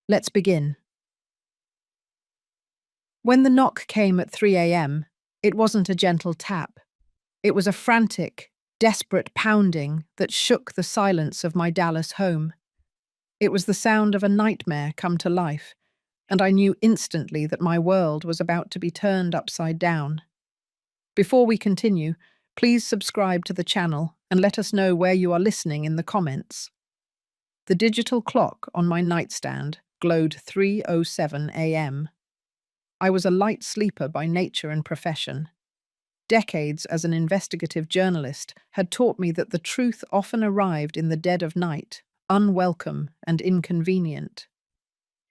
Let's begin. When the knock came at 3 a.m., it wasn't a gentle tap. It was a frantic, desperate pounding that shook the silence of my Dallas home. It was the sound of a nightmare come to life, and I knew instantly that my world was about to be turned upside down. Before we continue, please subscribe to the channel and let us know where you are listening in the comments. The digital clock on my nightstand glowed 3:07 a.m. I was a light sleeper by nature and profession. Decades as an investigative journalist had taught me that the truth often arrived in the dead of night, unwelcome and inconvenient.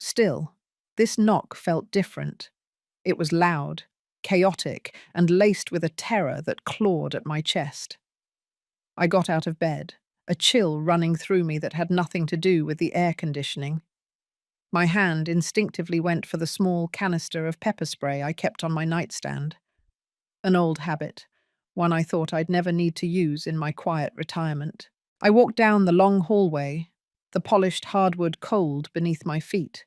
Still, this knock felt different. It was loud, chaotic, and laced with a terror that clawed at my chest. I got out of bed, a chill running through me that had nothing to do with the air conditioning. My hand instinctively went for the small canister of pepper spray I kept on my nightstand. An old habit, one I thought I'd never need to use in my quiet retirement. I walked down the long hallway, the polished hardwood cold beneath my feet.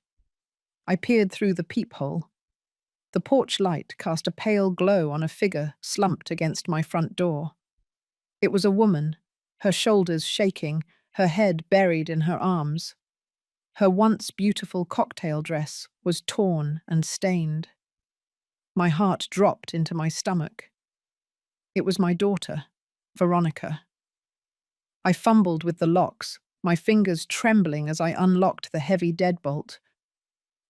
I peered through the peephole. The porch light cast a pale glow on a figure slumped against my front door. It was a woman, her shoulders shaking, her head buried in her arms. Her once beautiful cocktail dress was torn and stained. My heart dropped into my stomach. It was my daughter, Veronica. I fumbled with the locks, my fingers trembling as I unlocked the heavy deadbolt.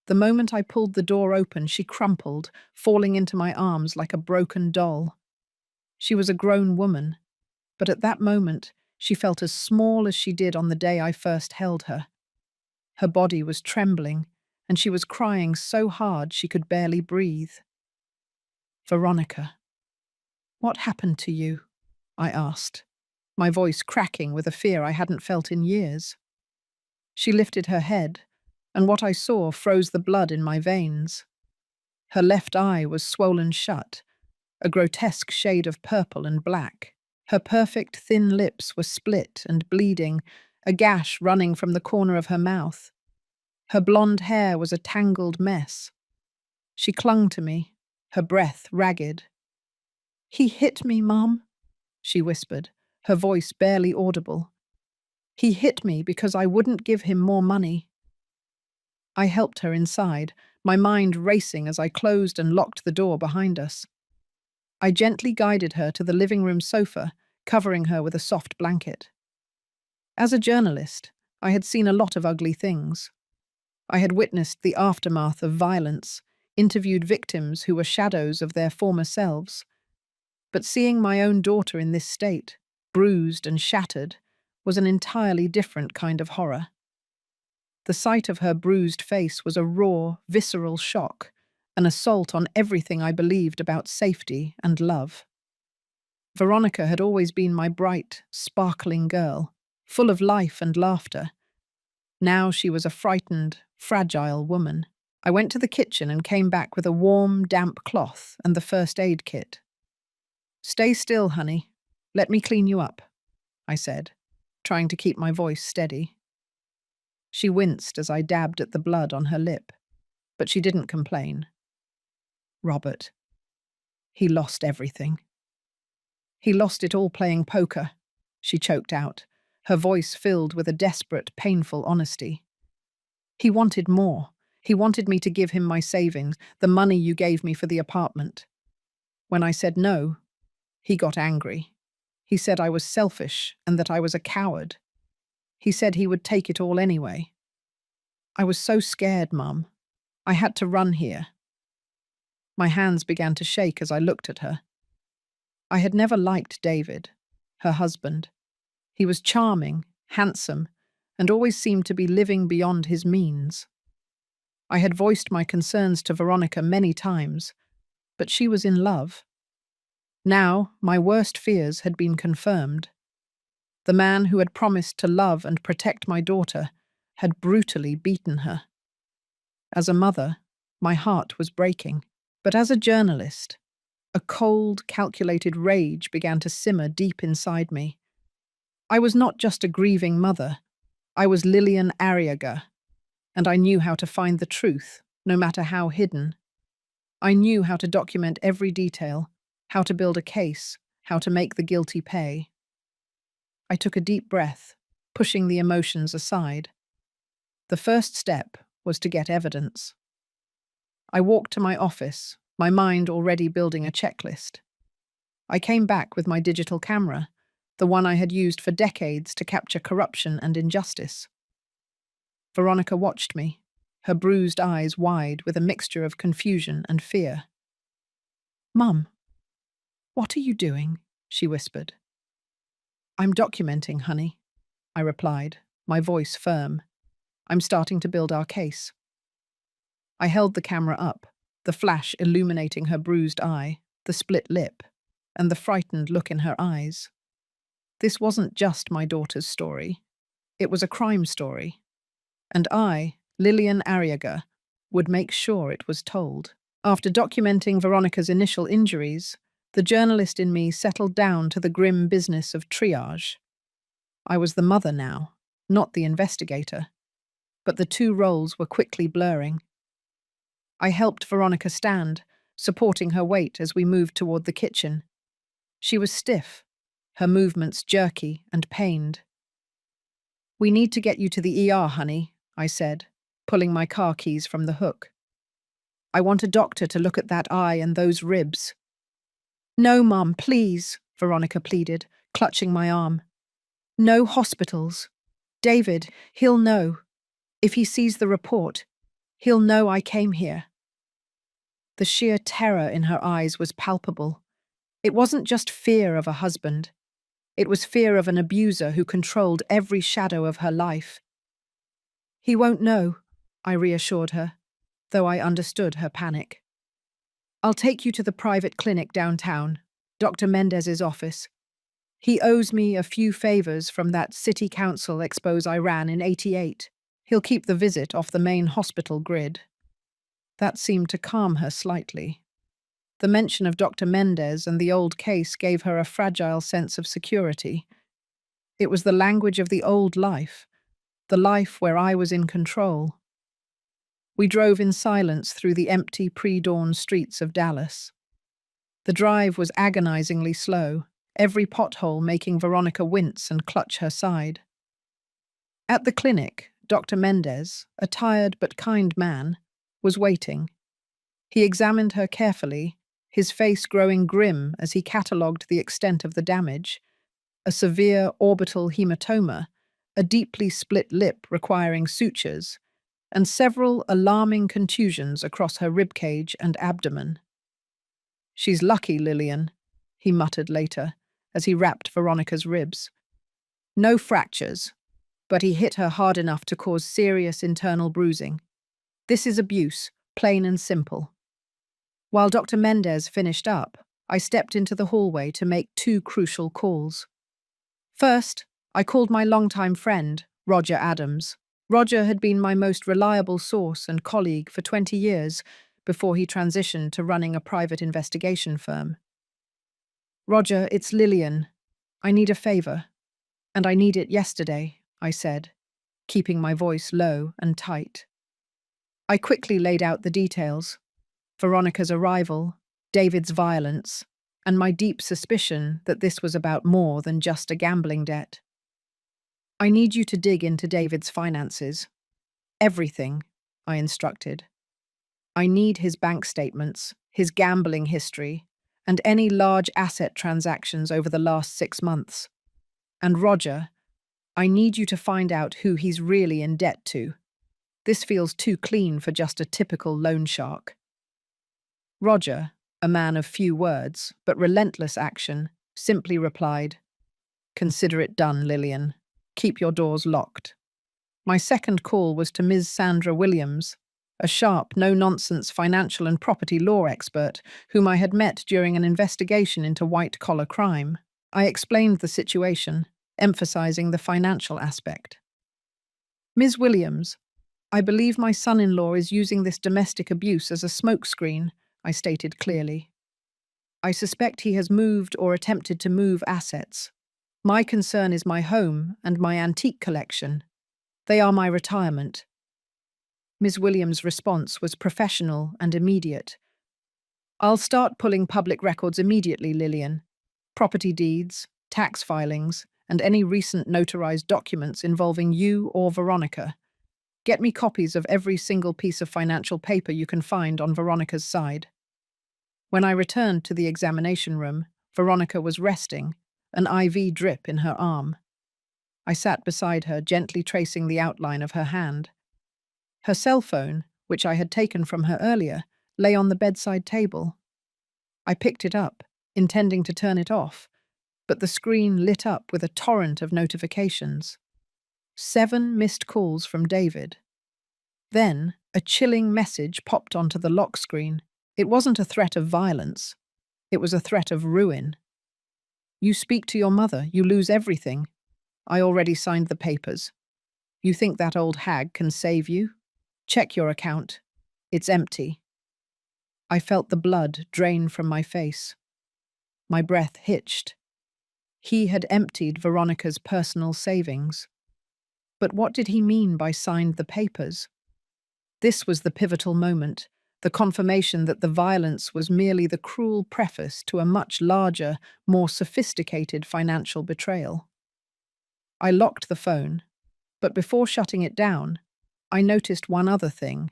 The moment I pulled the door open, she crumpled, falling into my arms like a broken doll. She was a grown woman, but at that moment, she felt as small as she did on the day I first held her. Her body was trembling, and she was crying so hard she could barely breathe. Veronica, what happened to you? I asked, my voice cracking with a fear I hadn't felt in years. She lifted her head, and what I saw froze the blood in my veins. Her left eye was swollen shut, a grotesque shade of purple and black. Her perfect thin lips were split and bleeding, a gash running from the corner of her mouth. Her blonde hair was a tangled mess. She clung to me, her breath ragged. "He hit me, Mom," she whispered, her voice barely audible. "He hit me because I wouldn't give him more money." I helped her inside, my mind racing as I closed and locked the door behind us. I gently guided her to the living room sofa, covering her with a soft blanket. As a journalist, I had seen a lot of ugly things. I had witnessed the aftermath of violence, interviewed victims who were shadows of their former selves. But seeing my own daughter in this state, bruised and shattered, was an entirely different kind of horror. The sight of her bruised face was a raw, visceral shock, an assault on everything I believed about safety and love. Veronica had always been my bright, sparkling girl, full of life and laughter. Now she was a frightened, fragile woman. I went to the kitchen and came back with a warm, damp cloth and the first aid kit. "Stay still, honey. Let me clean you up," I said, trying to keep my voice steady. She winced as I dabbed at the blood on her lip, but she didn't complain. "Robert. He lost everything. He lost it all playing poker," she choked out, her voice filled with a desperate, painful honesty. "He wanted more. He wanted me to give him my savings, the money you gave me for the apartment. When I said no, he got angry. He said I was selfish and that I was a coward. He said he would take it all anyway. I was so scared, Mum. I had to run here." My hands began to shake as I looked at her. I had never liked David, her husband. He was charming, handsome, and always seemed to be living beyond his means. I had voiced my concerns to Veronica many times, but she was in love. Now, my worst fears had been confirmed. The man who had promised to love and protect my daughter had brutally beaten her. As a mother, my heart was breaking. But as a journalist, a cold, calculated rage began to simmer deep inside me. I was not just a grieving mother. I was Lillian Arriaga, And I knew how to find the truth, no matter how hidden. I knew how to document every detail, how to build a case, how to make the guilty pay. I took a deep breath, pushing the emotions aside. The first step was to get evidence. I walked to my office, my mind already building a checklist. I came back with my digital camera, the one I had used for decades to capture corruption and injustice. Veronica watched me, her bruised eyes wide with a mixture of confusion and fear. "Mum, what are you doing?" she whispered. "I'm documenting, honey," I replied, my voice firm. "I'm starting to build our case." I held the camera up, the flash illuminating her bruised eye, the split lip, and the frightened look in her eyes. This wasn't just my daughter's story. It was a crime story. And I, Lillian Arriaga, would make sure it was told. After documenting Veronica's initial injuries, the journalist in me settled down to the grim business of triage. I was the mother now, not the investigator, but the two roles were quickly blurring. I helped Veronica stand, supporting her weight as we moved toward the kitchen. She was stiff, her movements jerky and pained. "We need to get you to the ER, honey," I said, pulling my car keys from the hook. "I want a doctor to look at that eye and those ribs." "No, Mum, please," Veronica pleaded, clutching my arm. "No hospitals. David, he'll know. If he sees the report, he'll know I came here." The sheer terror in her eyes was palpable. It wasn't just fear of a husband. It was fear of an abuser who controlled every shadow of her life. "He won't know," I reassured her, though I understood her panic. "I'll take you to the private clinic downtown, Dr. Mendez's office. He owes me a few favors from that city council expose I ran in '88. He'll keep the visit off the main hospital grid." That seemed to calm her slightly. The mention of Dr. Mendez and the old case gave her a fragile sense of security. It was the language of the old life, the life where I was in control. We drove in silence through the empty pre-dawn streets of Dallas. The drive was agonizingly slow, every pothole making Veronica wince and clutch her side. At the clinic, Dr. Mendez, a tired but kind man, was waiting. He examined her carefully, his face growing grim as he catalogued the extent of the damage: a severe orbital hematoma, a deeply split lip requiring sutures, and several alarming contusions across her ribcage and abdomen. "She's lucky, Lillian," he muttered later, as he wrapped Veronica's ribs. "No fractures, but he hit her hard enough to cause serious internal bruising. This is abuse, plain and simple." While Dr. Mendez finished up, I stepped into the hallway to make two crucial calls. First, I called my longtime friend, Roger Adams. Roger had been my most reliable source and colleague for 20 years before he transitioned to running a private investigation firm. "Roger, it's Lillian. I need a favor. And I need it yesterday," I said, keeping my voice low and tight. I quickly laid out the details: Veronica's arrival, David's violence, and my deep suspicion that this was about more than just a gambling debt. "I need you to dig into David's finances. Everything," I instructed. "I need his bank statements, his gambling history, and any large asset transactions over the last 6 months. And Roger, I need you to find out who he's really in debt to. This feels too clean for just a typical loan shark." Roger, a man of few words, but relentless action, simply replied, "Consider it done, Lillian. Keep your doors locked." My second call was to Ms. Sandra Williams, a sharp, no-nonsense financial and property law expert whom I had met during an investigation into white-collar crime. I explained the situation, emphasizing the financial aspect. "Ms. Williams, I believe my son-in-law is using this domestic abuse as a smokescreen," I stated clearly. "I suspect he has moved or attempted to move assets. My concern is my home and my antique collection. They are my retirement. Miss Williams' response was professional and immediate. "I'll start pulling public records immediately, Lillian. Property deeds, tax filings, and any recent notarized documents involving you or Veronica. Get me copies of every single piece of financial paper you can find on Veronica's side." When I returned to the examination room, Veronica was resting, an IV drip in her arm. I sat beside her, gently tracing the outline of her hand. Her cell phone, which I had taken from her earlier, lay on the bedside table. I picked it up, intending to turn it off, but the screen lit up with a torrent of notifications. 7 missed calls from David. Then, a chilling message popped onto the lock screen. It wasn't a threat of violence. It was a threat of ruin. "You speak to your mother, you lose everything. I already signed the papers. You think that old hag can save you? Check your account. It's empty." I felt the blood drain from my face. My breath hitched. He had emptied Veronica's personal savings. But what did he mean by signed the papers? This was the pivotal moment, the confirmation that the violence was merely the cruel preface to a much larger, more sophisticated financial betrayal. I locked the phone, but before shutting it down, I noticed one other thing: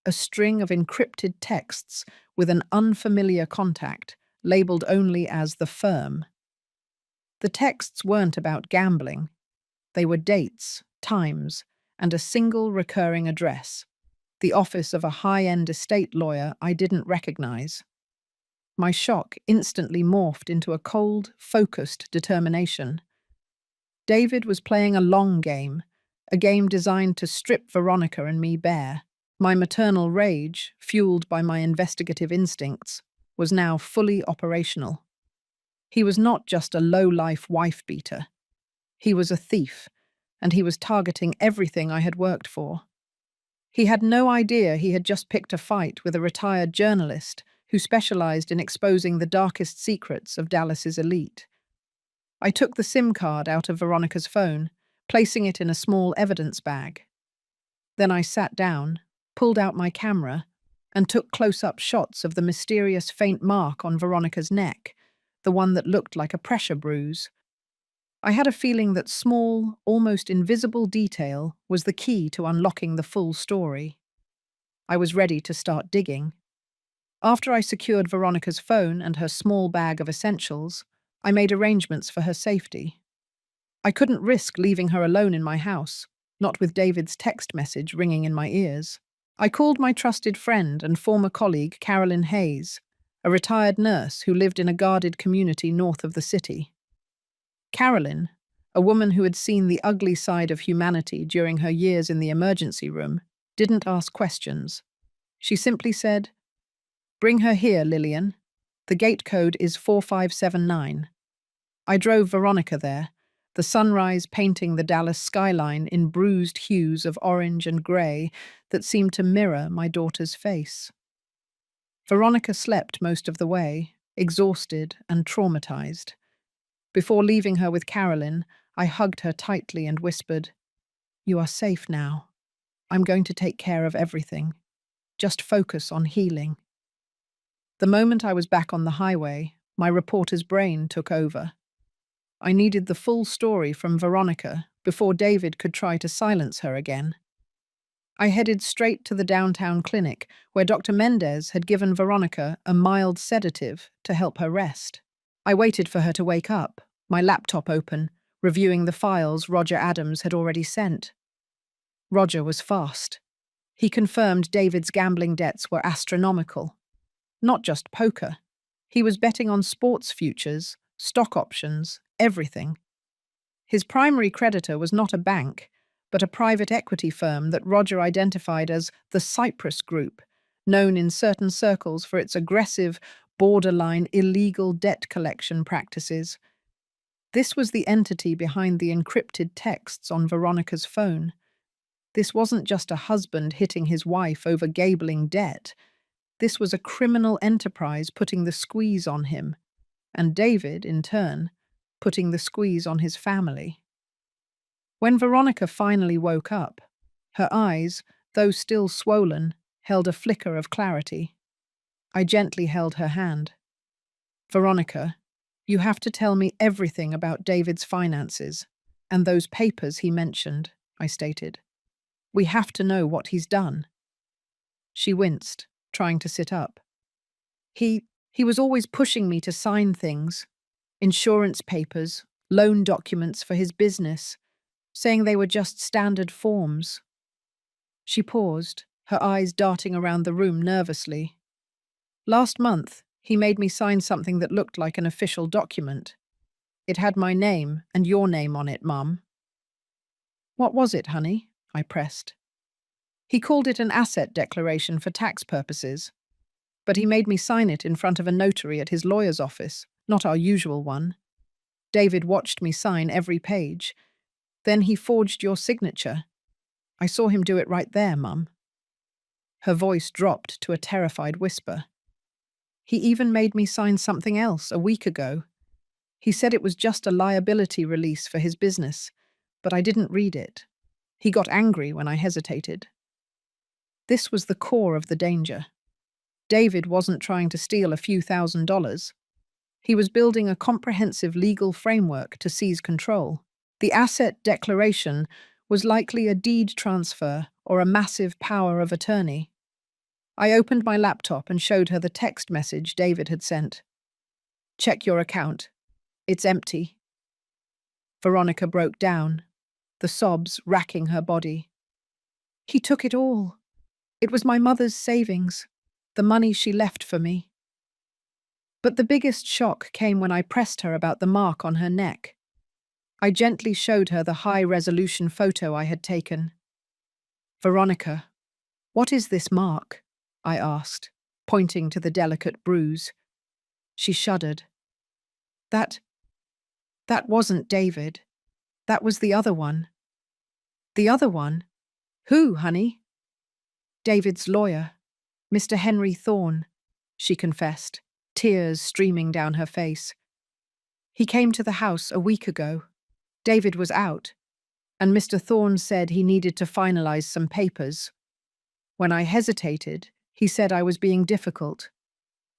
a string of encrypted texts with an unfamiliar contact, labeled only as the firm. The texts weren't about gambling. They were dates, times, and a single recurring address, the office of a high-end estate lawyer I didn't recognize. My shock instantly morphed into a cold, focused determination. David was playing a long game, a game designed to strip Veronica and me bare. My maternal rage, fueled by my investigative instincts, was now fully operational. He was not just a low-life wife-beater. He was a thief, and he was targeting everything I had worked for. He had no idea he had just picked a fight with a retired journalist who specialized in exposing the darkest secrets of Dallas's elite. I took the SIM card out of Veronica's phone, placing it in a small evidence bag. Then I sat down, pulled out my camera, and took close-up shots of the mysterious faint mark on Veronica's neck, the one that looked like a pressure bruise. I had a feeling that small, almost invisible detail was the key to unlocking the full story. I was ready to start digging. After I secured Veronica's phone and her small bag of essentials, I made arrangements for her safety. I couldn't risk leaving her alone in my house, not with David's text message ringing in my ears. I called my trusted friend and former colleague Carolyn Hayes, a retired nurse who lived in a guarded community north of the city. Carolyn, a woman who had seen the ugly side of humanity during her years in the emergency room, didn't ask questions. She simply said, "Bring her here, Lillian. The gate code is 4579. I drove Veronica there, the sunrise painting the Dallas skyline in bruised hues of orange and grey that seemed to mirror my daughter's face. Veronica slept most of the way, exhausted and traumatized. Before leaving her with Carolyn, I hugged her tightly and whispered, "You are safe now. I'm going to take care of everything. Just focus on healing." The moment I was back on the highway, my reporter's brain took over. I needed the full story from Veronica before David could try to silence her again. I headed straight to the downtown clinic where Dr. Mendez had given Veronica a mild sedative to help her rest. I waited for her to wake up, my laptop open, reviewing the files Roger Adams had already sent. Roger was fast. He confirmed David's gambling debts were astronomical. Not just poker. He was betting on sports futures, stock options, everything. His primary creditor was not a bank, but a private equity firm that Roger identified as the Cypress Group, known in certain circles for its aggressive, borderline illegal debt collection practices. This was the entity behind the encrypted texts on Veronica's phone. This wasn't just a husband hitting his wife over gambling debt. This was a criminal enterprise putting the squeeze on him, and David, in turn, putting the squeeze on his family. When Veronica finally woke up, her eyes, though still swollen, held a flicker of clarity. I gently held her hand. Veronica, you have to tell me everything about David's finances and those papers he mentioned, I stated. We have to know what he's done. She winced, trying to sit up. He was always pushing me to sign things, insurance papers, loan documents for his business, saying they were just standard forms. She paused, her eyes darting around the room nervously. Last month, he made me sign something that looked like an official document. It had my name and your name on it, Mum. What was it, honey? I pressed. He called it an asset declaration for tax purposes, but he made me sign it in front of a notary at his lawyer's office, not our usual one. David watched me sign every page. Then he forged your signature. I saw him do it right there, Mum. Her voice dropped to a terrified whisper. He even made me sign something else a week ago. He said it was just a liability release for his business, but I didn't read it. He got angry when I hesitated. This was the core of the danger. David wasn't trying to steal a few $1,000s. He was building a comprehensive legal framework to seize control. The asset declaration was likely a deed transfer or a massive power of attorney. I opened my laptop and showed her the text message David had sent. Check your account. It's empty. Veronica broke down, the sobs racking her body. He took it all. It was my mother's savings, the money she left for me. But the biggest shock came when I pressed her about the mark on her neck. I gently showed her the high-resolution photo I had taken. Veronica, what is this mark? I asked, pointing to the delicate bruise. She shuddered. That wasn't David. That was the other one. The other one? Who, honey? David's lawyer, Mr. Henry Thorne, she confessed, tears streaming down her face. He came to the house a week ago. David was out, and Mr. Thorne said he needed to finalize some papers. When I hesitated, he said I was being difficult.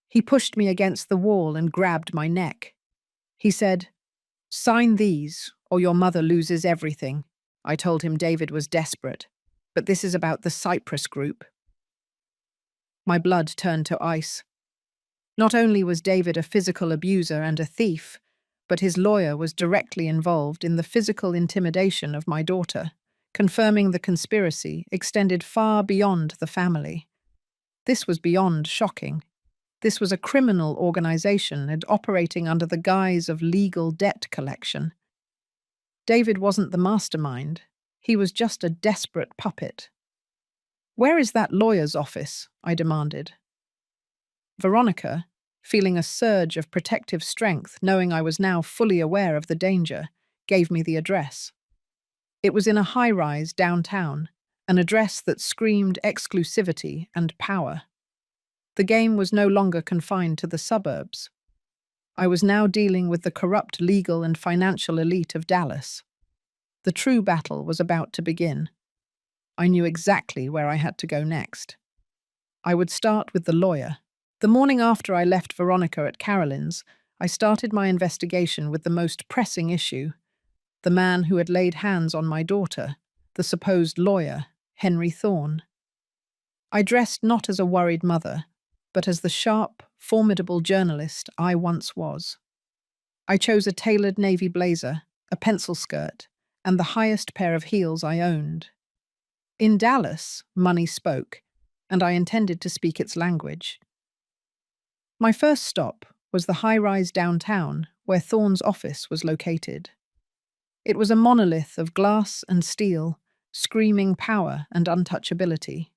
He pushed me against the wall and grabbed my neck. He said, "Sign these, or your mother loses everything." I told him David was desperate, but this is about the Cyprus group. My blood turned to ice. Not only was David a physical abuser and a thief, but his lawyer was directly involved in the physical intimidation of my daughter, confirming the conspiracy extended far beyond the family. This was beyond shocking. This was a criminal organization and operating under the guise of legal debt collection. David wasn't the mastermind. He was just a desperate puppet. Where is that lawyer's office? I demanded. Veronica, feeling a surge of protective strength, knowing I was now fully aware of the danger, gave me the address. It was in a high-rise downtown, an address that screamed exclusivity and power. The game was no longer confined to the suburbs. I was now dealing with the corrupt legal and financial elite of Dallas. The true battle was about to begin. I knew exactly where I had to go next. I would start with the lawyer. The morning after I left Veronica at Carolyn's, I started my investigation with the most pressing issue, the man who had laid hands on my daughter, the supposed lawyer, Henry Thorne. I dressed not as a worried mother, but as the sharp, formidable journalist I once was. I chose a tailored navy blazer, a pencil skirt, and the highest pair of heels I owned. In Dallas, money spoke, and I intended to speak its language. My first stop was the high-rise downtown where Thorne's office was located. It was a monolith of glass and steel, screaming power and untouchability.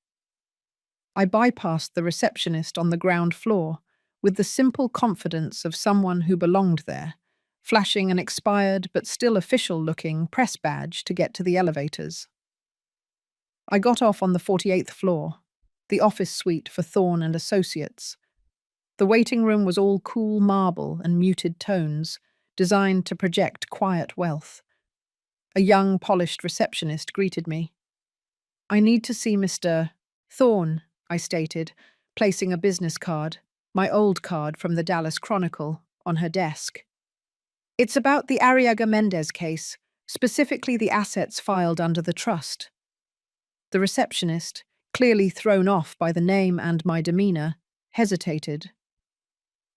I bypassed the receptionist on the ground floor with the simple confidence of someone who belonged there, flashing an expired but still official-looking press badge to get to the elevators. I got off on the 48th floor, the office suite for Thorne and Associates. The waiting room was all cool marble and muted tones, designed to project quiet wealth. A young, polished receptionist greeted me. I need to see Mr. Thorne, I stated, placing a business card, my old card from the Dallas Chronicle, on her desk. It's about the Arriaga Mendez case, specifically the assets filed under the trust. The receptionist, clearly thrown off by the name and my demeanor, hesitated.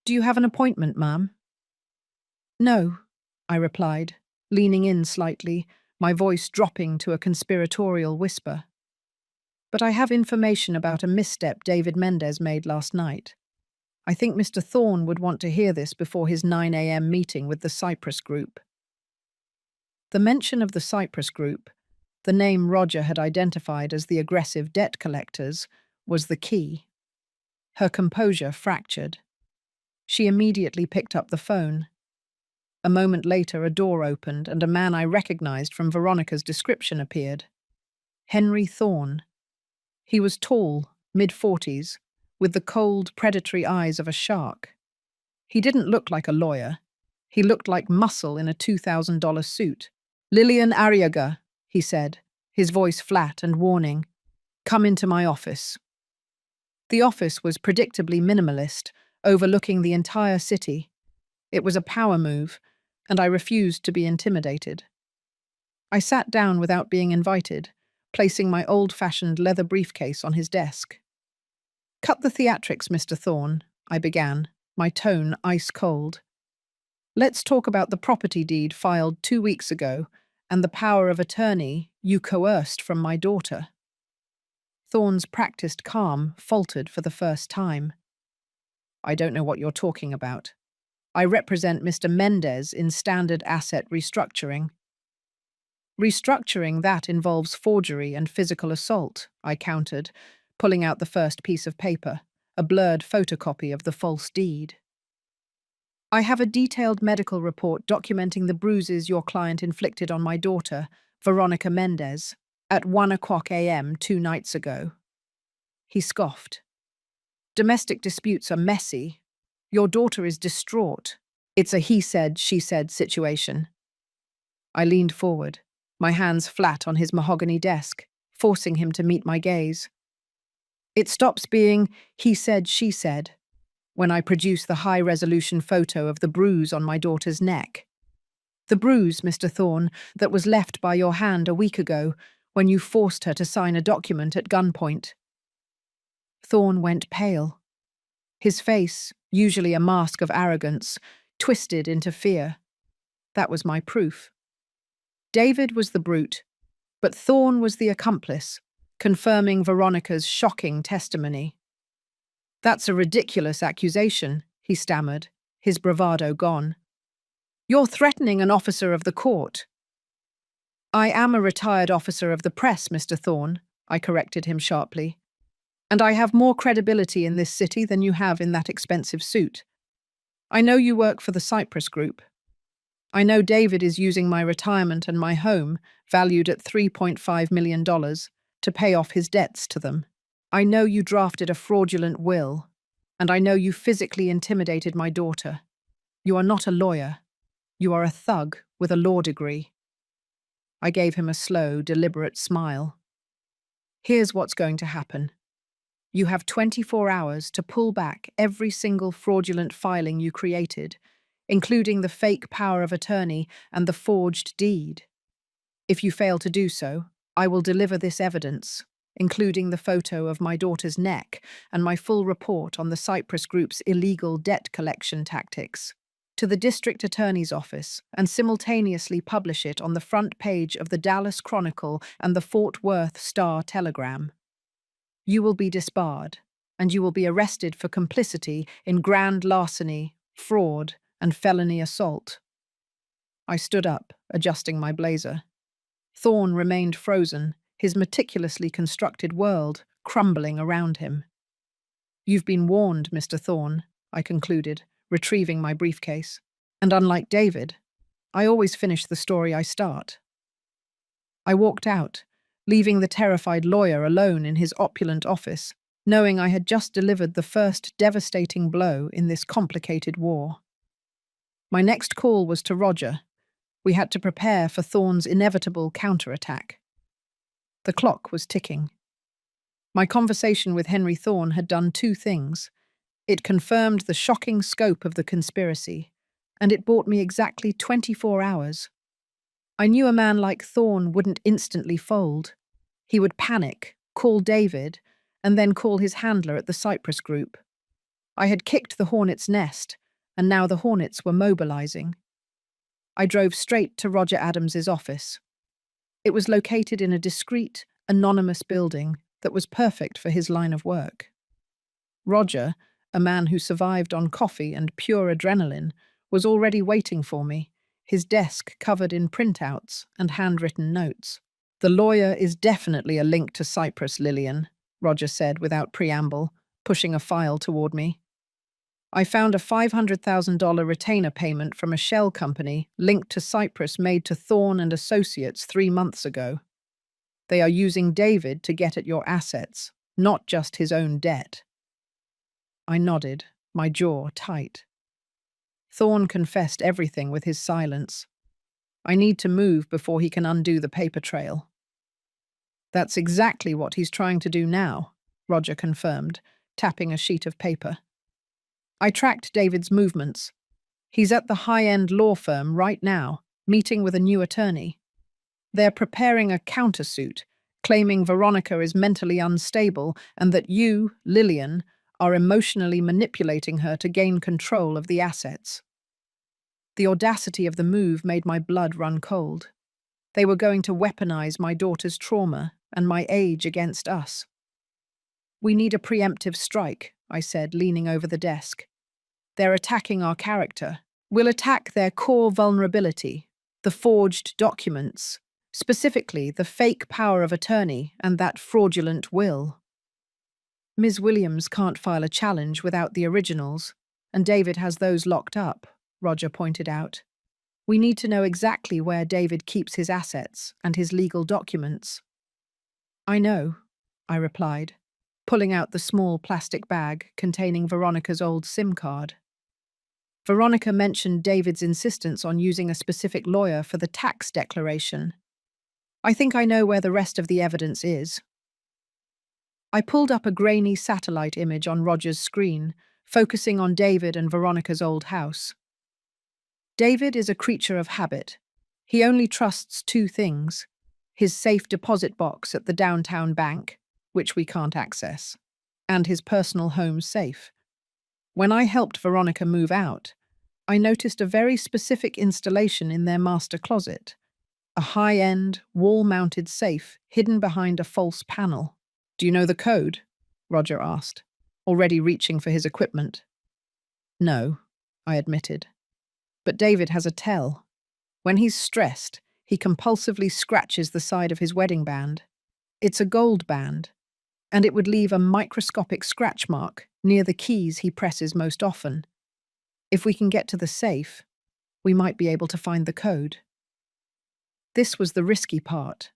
Do you have an appointment, ma'am? No, I replied, leaning in slightly, my voice dropping to a conspiratorial whisper. But I have information about a misstep David Mendez made last night. I think Mr. Thorne would want to hear this before his 9 a.m. meeting with the Cyprus Group. The mention of the Cyprus Group, the name Roger had identified as the aggressive debt collectors, was the key. Her composure fractured. She immediately picked up the phone. A moment later, a door opened and a man I recognized from Veronica's description appeared. Henry Thorne. He was tall, mid-40s, with the cold, predatory eyes of a shark. He didn't look like a lawyer. He looked like muscle in a $2,000 suit. Lillian Arriaga, he said, his voice flat and warning. Come into my office. The office was predictably minimalist, overlooking the entire city. It was a power move, and I refused to be intimidated. I sat down without being invited, placing my old-fashioned leather briefcase on his desk. Cut the theatrics, Mr. Thorne, I began, my tone ice-cold. Let's talk about the property deed filed 2 weeks ago and the power of attorney you coerced from my daughter. Thorne's practiced calm faltered for the first time. I don't know what you're talking about. I represent Mr. Mendez in standard asset restructuring. Restructuring that involves forgery and physical assault, I countered, pulling out the first piece of paper, a blurred photocopy of the false deed. I have a detailed medical report documenting the bruises your client inflicted on my daughter, Veronica Mendez, at 1:00 a.m. 2 nights ago. He scoffed. Domestic disputes are messy. Your daughter is distraught. It's a he said, she said situation. I leaned forward, my hands flat on his mahogany desk, forcing him to meet my gaze. It stops being he said, she said when I produce the high-resolution photo of the bruise on my daughter's neck. The bruise, Mr. Thorne, that was left by your hand a week ago when you forced her to sign a document at gunpoint. Thorne went pale. His face, usually a mask of arrogance, twisted into fear. That was my proof. David was the brute, but Thorne was the accomplice, confirming Veronica's shocking testimony. That's a ridiculous accusation, he stammered, his bravado gone. You're threatening an officer of the court. I am a retired officer of the press, Mr. Thorne, I corrected him sharply. And I have more credibility in this city than you have in that expensive suit. I know you work for the Cyprus Group. I know David is using my retirement and my home, valued at $3.5 million, to pay off his debts to them. I know you drafted a fraudulent will, and I know you physically intimidated my daughter. You are not a lawyer. You are a thug with a law degree. I gave him a slow, deliberate smile. Here's what's going to happen. You have 24 hours to pull back every single fraudulent filing you created, including the fake power of attorney and the forged deed. If you fail to do so, I will deliver this evidence, including the photo of my daughter's neck and my full report on the Cyprus Group's illegal debt collection tactics, to the district attorney's office and simultaneously publish it on the front page of the Dallas Chronicle and the Fort Worth Star-Telegram. You will be disbarred, and you will be arrested for complicity in grand larceny, fraud, and felony assault. I stood up, adjusting my blazer. Thorne remained frozen, his meticulously constructed world crumbling around him. You've been warned, Mr. Thorne, I concluded, retrieving my briefcase. And unlike David, I always finish the story I start. I walked out, leaving the terrified lawyer alone in his opulent office, knowing I had just delivered the first devastating blow in this complicated war. My next call was to Roger. We had to prepare for Thorne's inevitable counterattack. The clock was ticking. My conversation with Henry Thorne had done two things. It confirmed the shocking scope of the conspiracy, and it bought me exactly 24 hours. I knew a man like Thorne wouldn't instantly fold. He would panic, call David, and then call his handler at the Cyprus Group. I had kicked the hornet's nest, and now the hornets were mobilizing. I drove straight to Roger Adams's office. It was located in a discreet, anonymous building that was perfect for his line of work. Roger, a man who survived on coffee and pure adrenaline, was already waiting for me, his desk covered in printouts and handwritten notes. "The lawyer is definitely a link to Cyprus, Lillian," Roger said without preamble, pushing a file toward me. "I found a $500,000 retainer payment from a shell company linked to Cyprus made to Thorne and Associates 3 months ago. They are using David to get at your assets, not just his own debt." I nodded, my jaw tight. Thorne confessed everything with his silence. I need to move before he can undo the paper trail. "That's exactly what he's trying to do now," Roger confirmed, tapping a sheet of paper. I tracked David's movements. He's at the high-end law firm right now, meeting with a new attorney. They're preparing a countersuit, claiming Veronica is mentally unstable and that you, Lillian, are emotionally manipulating her to gain control of the assets. The audacity of the move made my blood run cold. They were going to weaponize my daughter's trauma and my age against us. "We need a preemptive strike," I said, leaning over the desk. "They're attacking our character. We'll attack their core vulnerability, the forged documents, specifically the fake power of attorney and that fraudulent will. Ms. Williams can't file a challenge without the originals, and David has those locked up," Roger pointed out. "We need to know exactly where David keeps his assets and his legal documents." "I know," I replied, pulling out the small plastic bag containing Veronica's old SIM card. Veronica mentioned David's insistence on using a specific lawyer for the tax declaration. "I think I know where the rest of the evidence is." I pulled up a grainy satellite image on Roger's screen, focusing on David and Veronica's old house. David is a creature of habit. He only trusts two things: his safe deposit box at the downtown bank, which we can't access, and his personal home safe. When I helped Veronica move out, I noticed a very specific installation in their master closet, a high-end, wall-mounted safe hidden behind a false panel. "Do you know the code?" Roger asked, already reaching for his equipment. "No," I admitted. "But David has a tell. When he's stressed, he compulsively scratches the side of his wedding band. It's a gold band, and it would leave a microscopic scratch mark near the keys he presses most often. If we can get to the safe, we might be able to find the code." This was the risky part.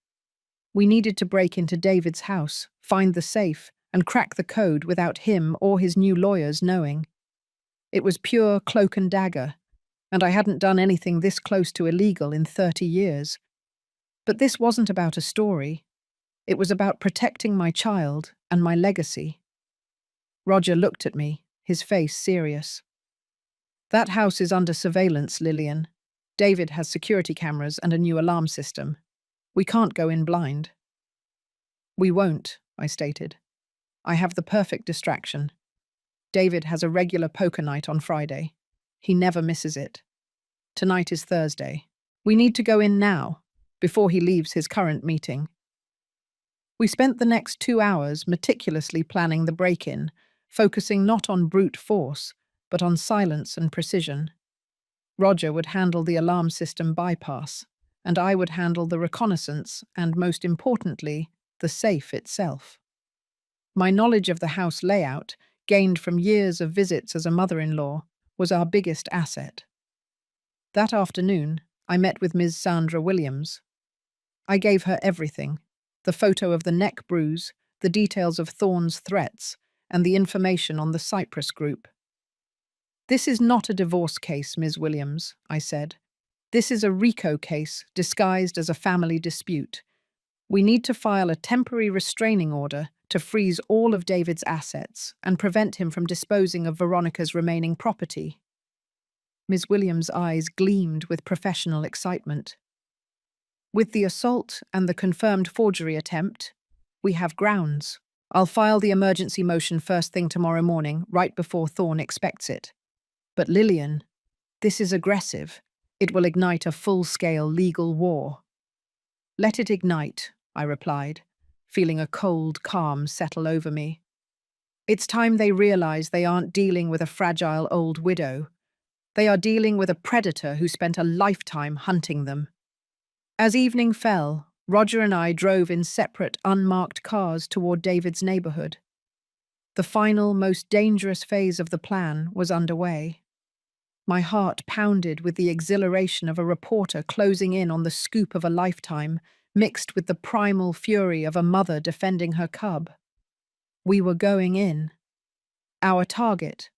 We needed to break into David's house, find the safe, and crack the code without him or his new lawyers knowing. It was pure cloak and dagger, and I hadn't done anything this close to illegal in 30 years. But this wasn't about a story. It was about protecting my child and my legacy. Roger looked at me, his face serious. "That house is under surveillance, Lillian. David has security cameras and a new alarm system. We can't go in blind." "We won't," I stated. "I have the perfect distraction. David has a regular poker night on Friday. He never misses it. Tonight is Thursday. We need to go in now, before he leaves his current meeting." We spent the next 2 hours meticulously planning the break-in, focusing not on brute force, but on silence and precision. Roger would handle the alarm system bypass, and I would handle the reconnaissance and, most importantly, the safe itself. My knowledge of the house layout, gained from years of visits as a mother-in-law, was our biggest asset. That afternoon, I met with Ms. Sandra Williams. I gave her everything: the photo of the neck bruise, the details of Thorne's threats, and the information on the Cyprus Group. "This is not a divorce case, Ms. Williams," I said. "This is a RICO case disguised as a family dispute. We need to file a temporary restraining order to freeze all of David's assets and prevent him from disposing of Veronica's remaining property. Ms. Williams' eyes gleamed with professional excitement. With the assault and the confirmed forgery attempt, we have grounds. I'll file the emergency motion first thing tomorrow morning, right before Thorne expects it. But Lillian, this is aggressive. It will ignite a full-scale legal war. Let it ignite, I replied, feeling a cold calm settle over me. It's time they realize they aren't dealing with a fragile old widow. They are dealing with a predator who spent a lifetime hunting them. As evening fell, Roger and I drove in separate, unmarked cars toward David's neighborhood. The final, most dangerous phase of the plan was underway. My heart pounded with the exhilaration of a reporter closing in on the scoop of a lifetime, mixed with the primal fury of a mother defending her cub. We were going in. Our target,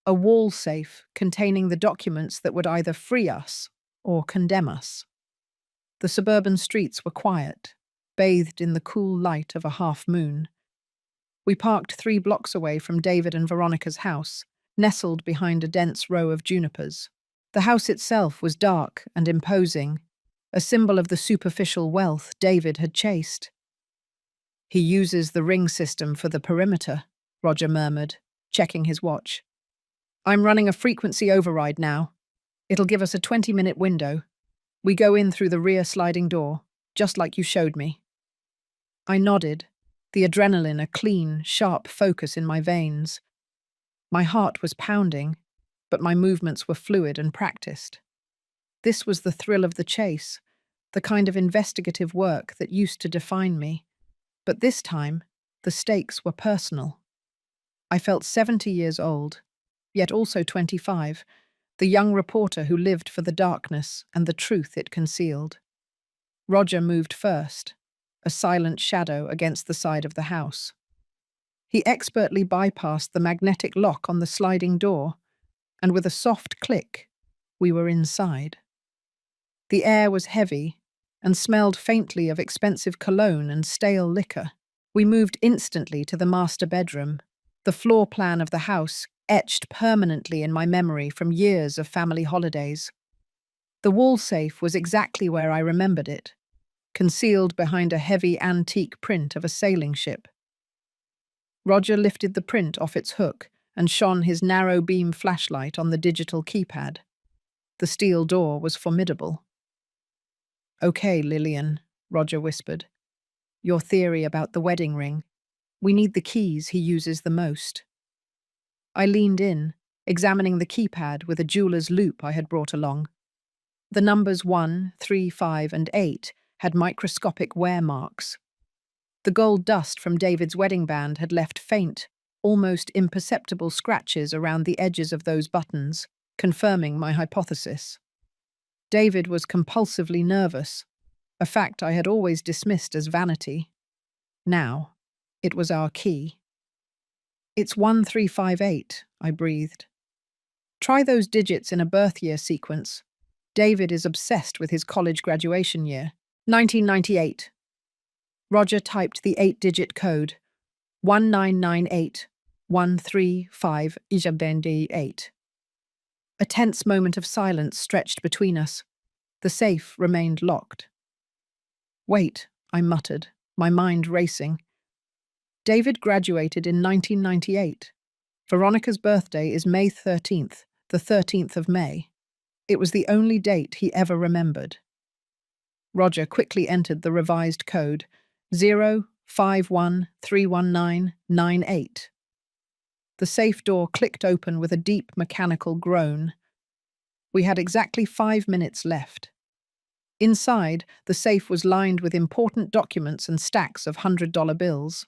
a wall safe containing the documents that would either free us or condemn us. The suburban streets were quiet, bathed in the cool light of a half-moon. We parked 3 blocks away from David and Veronica's house, nestled behind a dense row of junipers. The house itself was dark and imposing, a symbol of the superficial wealth David had chased. He uses the ring system for the perimeter, Roger murmured, checking his watch. I'm running a frequency override now. It'll give us a 20-minute window. We go in through the rear sliding door, just like you showed me. I nodded, the adrenaline a clean, sharp focus in my veins. My heart was pounding, but my movements were fluid and practiced. This was the thrill of the chase, the kind of investigative work that used to define me. But this time, the stakes were personal. I felt 70 years old, yet also 25, the young reporter who lived for the darkness and the truth it concealed. Roger moved first, a silent shadow against the side of the house. He expertly bypassed the magnetic lock on the sliding door, and with a soft click, we were inside. The air was heavy and smelled faintly of expensive cologne and stale liquor. We moved instantly to the master bedroom, the floor plan of the house etched permanently in my memory from years of family holidays. The wall safe was exactly where I remembered it, concealed behind a heavy antique print of a sailing ship. Roger lifted the print off its hook and shone his narrow beam flashlight on the digital keypad. The steel door was formidable. "Okay, Lillian," Roger whispered. "Your theory about the wedding ring. We need the keys he uses the most." I leaned in, examining the keypad with a jeweler's loupe I had brought along. The numbers 1, 3, 5, and 8 had microscopic wear marks. The gold dust from David's wedding band had left faint, almost imperceptible scratches around the edges of those buttons, confirming my hypothesis. David was compulsively nervous, a fact I had always dismissed as vanity. Now, it was our key. "It's 1358, I breathed. "Try those digits in a birth year sequence. David is obsessed with his college graduation year. 1998. Roger typed the 8-digit code. 1998135 8. A tense moment of silence stretched between us. The safe remained locked. "Wait," I muttered, my mind racing. David graduated in 1998. Veronica's birthday is May 13th, the 13th of May. It was the only date he ever remembered. Roger quickly entered the revised code, 05131998. The safe door clicked open with a deep mechanical groan. We had exactly 5 minutes left. Inside, the safe was lined with important documents and stacks of $100 bills.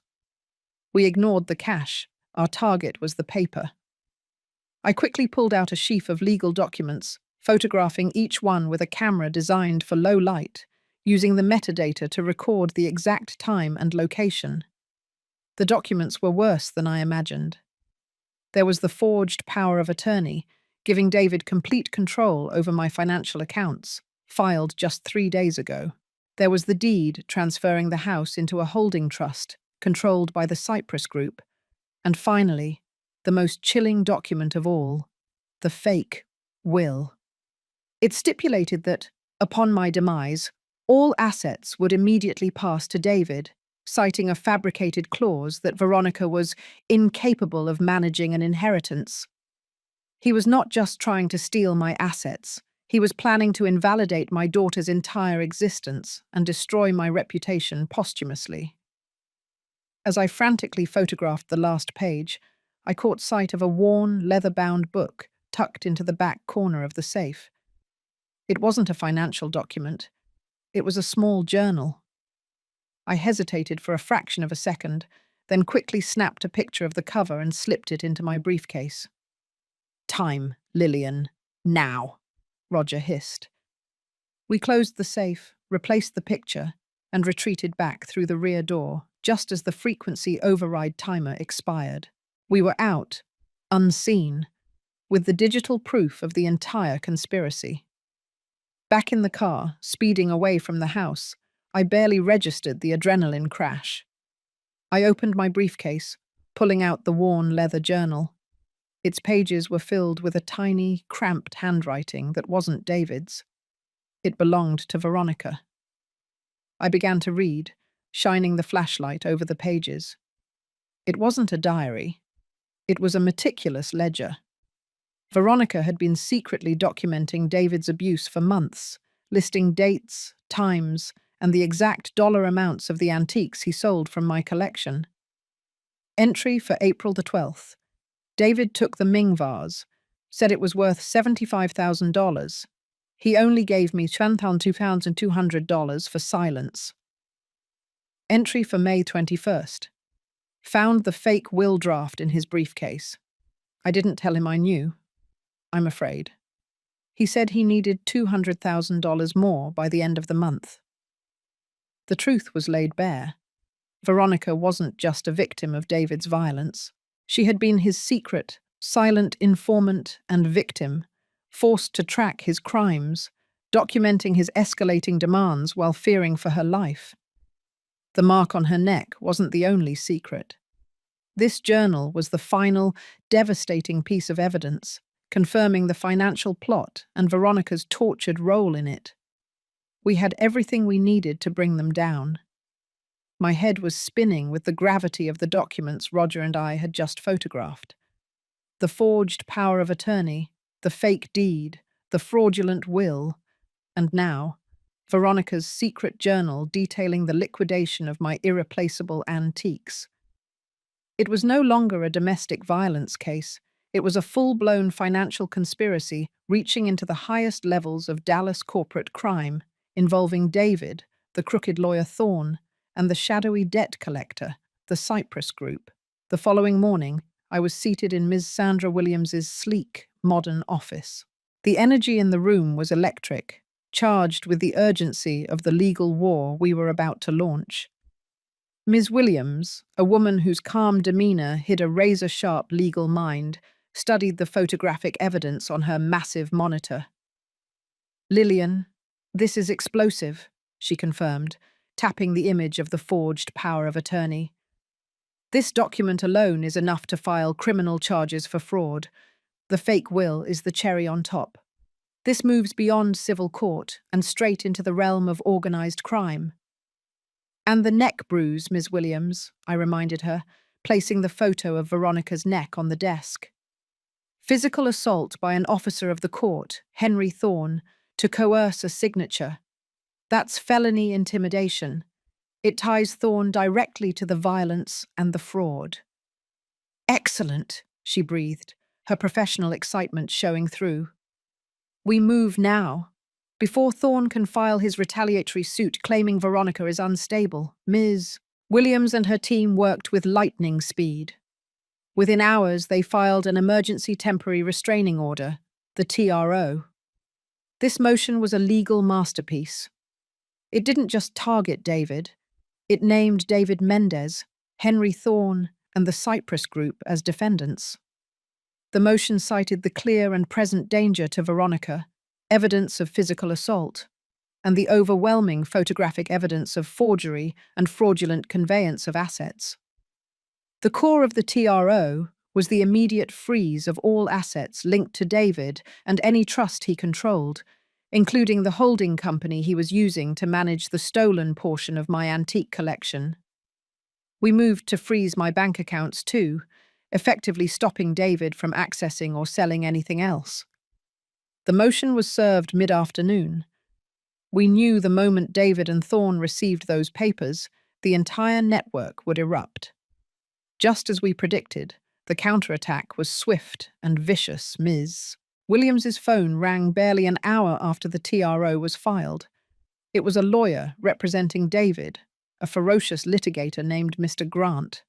We ignored the cash. Our target was the paper. I quickly pulled out a sheaf of legal documents, photographing each one with a camera designed for low light, using the metadata to record the exact time and location. The documents were worse than I imagined. There was the forged power of attorney, giving David complete control over my financial accounts, filed just 3 days ago. There was the deed transferring the house into a holding trust controlled by the Cyprus Group. And finally, the most chilling document of all, the fake will. It stipulated that, upon my demise, all assets would immediately pass to David, citing a fabricated clause that Veronica was incapable of managing an inheritance. He was not just trying to steal my assets, he was planning to invalidate my daughter's entire existence and destroy my reputation posthumously. As I frantically photographed the last page, I caught sight of a worn, leather-bound book tucked into the back corner of the safe. It wasn't a financial document. It was a small journal. I hesitated for a fraction of a second, then quickly snapped a picture of the cover and slipped it into my briefcase. "Time, Lillian. Now," Roger hissed. We closed the safe, replaced the picture, and retreated back through the rear door, just as the frequency override timer expired. We were out, unseen, with the digital proof of the entire conspiracy. Back in the car, speeding away from the house, I barely registered the adrenaline crash. I opened my briefcase, pulling out the worn leather journal. Its pages were filled with a tiny, cramped handwriting that wasn't David's. It belonged to Veronica. I began to read, shining the flashlight over the pages. It wasn't a diary. It was a meticulous ledger. Veronica had been secretly documenting David's abuse for months, listing dates, times, and the exact dollar amounts of the antiques he sold from my collection. Entry for April the 12th. David took the Ming vase, said it was worth $75,000. He only gave me $2,200 for silence. Entry for May 21st. Found the fake will draft in his briefcase. I didn't tell him I knew. I'm afraid. He said he needed $200,000 more by the end of the month. The truth was laid bare. Veronica wasn't just a victim of David's violence. She had been his secret, silent informant and victim, forced to track his crimes, documenting his escalating demands while fearing for her life. The mark on her neck wasn't the only secret. This journal was the final, devastating piece of evidence, confirming the financial plot and Veronica's tortured role in it. We had everything we needed to bring them down. My head was spinning with the gravity of the documents Roger and I had just photographed. The forged power of attorney, the fake deed, the fraudulent will, and now, Veronica's secret journal detailing the liquidation of my irreplaceable antiques. It was no longer a domestic violence case. It was a full-blown financial conspiracy reaching into the highest levels of Dallas corporate crime, involving David, the crooked lawyer Thorne, and the shadowy debt collector, the Cyprus Group. The following morning, I was seated in Ms. Sandra Williams's sleek, modern office. The energy in the room was electric, charged with the urgency of the legal war we were about to launch. Ms. Williams, a woman whose calm demeanor hid a razor-sharp legal mind, studied the photographic evidence on her massive monitor. "Lillian, this is explosive," she confirmed, tapping the image of the forged power of attorney. "This document alone is enough to file criminal charges for fraud. The fake will is the cherry on top. This moves beyond civil court and straight into the realm of organized crime." "And the neck bruise, Ms. Williams," I reminded her, placing the photo of Veronica's neck on the desk. "Physical assault by an officer of the court, Henry Thorne, to coerce a signature. That's felony intimidation. It ties Thorne directly to the violence and the fraud." "Excellent," she breathed, her professional excitement showing through. "We move now. Before Thorne can file his retaliatory suit claiming Veronica is unstable, Ms. Williams and her team worked with lightning speed. Within hours, they filed an emergency temporary restraining order, the TRO. This motion was a legal masterpiece. It didn't just target David. It named David Mendez, Henry Thorne, and the Cyprus Group as defendants. The motion cited the clear and present danger to Veronica, evidence of physical assault, and the overwhelming photographic evidence of forgery and fraudulent conveyance of assets. The core of the TRO was the immediate freeze of all assets linked to David and any trust he controlled, including the holding company he was using to manage the stolen portion of my antique collection. We moved to freeze my bank accounts too, effectively stopping David from accessing or selling anything else. The motion was served mid-afternoon. We knew the moment David and Thorne received those papers, the entire network would erupt. Just as we predicted, the counterattack was swift and vicious. Ms. Williams's phone rang barely an hour after the TRO was filed. It was a lawyer representing David, a ferocious litigator named Mr. Grant.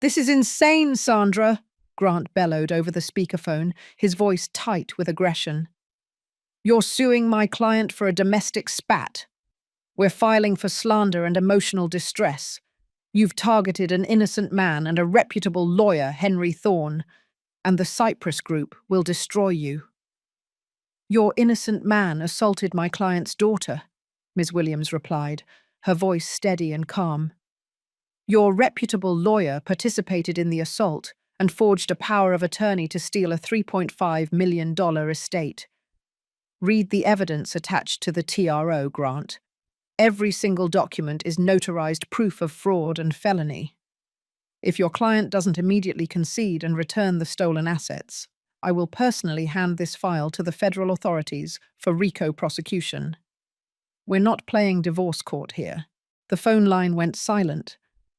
"This is insane, Sandra," Grant bellowed over the speakerphone, his voice tight with aggression. "You're suing my client for a domestic spat. We're filing for slander and emotional distress. You've targeted an innocent man and a reputable lawyer, Henry Thorne, and the Cyprus Group will destroy you." "Your innocent man assaulted my client's daughter," Ms. Williams replied, her voice steady and calm. "Your reputable lawyer participated in the assault and forged a power of attorney to steal a $3.5 million estate. Read the evidence attached to the TRO, Grant. Every single document is notarized proof of fraud and felony. If your client doesn't immediately concede and return the stolen assets, I will personally hand this file to the federal authorities for RICO prosecution." "We're not playing divorce court here." The phone line went silent,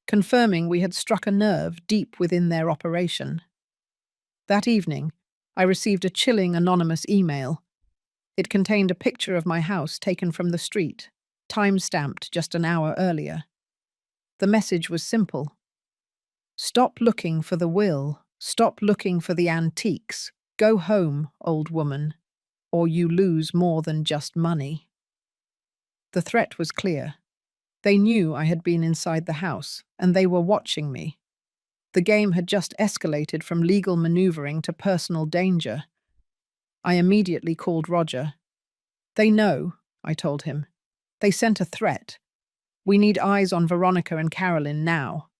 confirming we had struck a nerve deep within their operation. That evening, I received a chilling anonymous email. It contained a picture of my house taken from the street, time-stamped just an hour earlier. The message was simple. "Stop looking for the will. Stop looking for the antiques. Go home, old woman, or you lose more than just money." The threat was clear. They knew I had been inside the house, and they were watching me. The game had just escalated from legal maneuvering to personal danger. I immediately called Roger. "They know," I told him. "They sent a threat. We need eyes on Veronica and Carolyn now."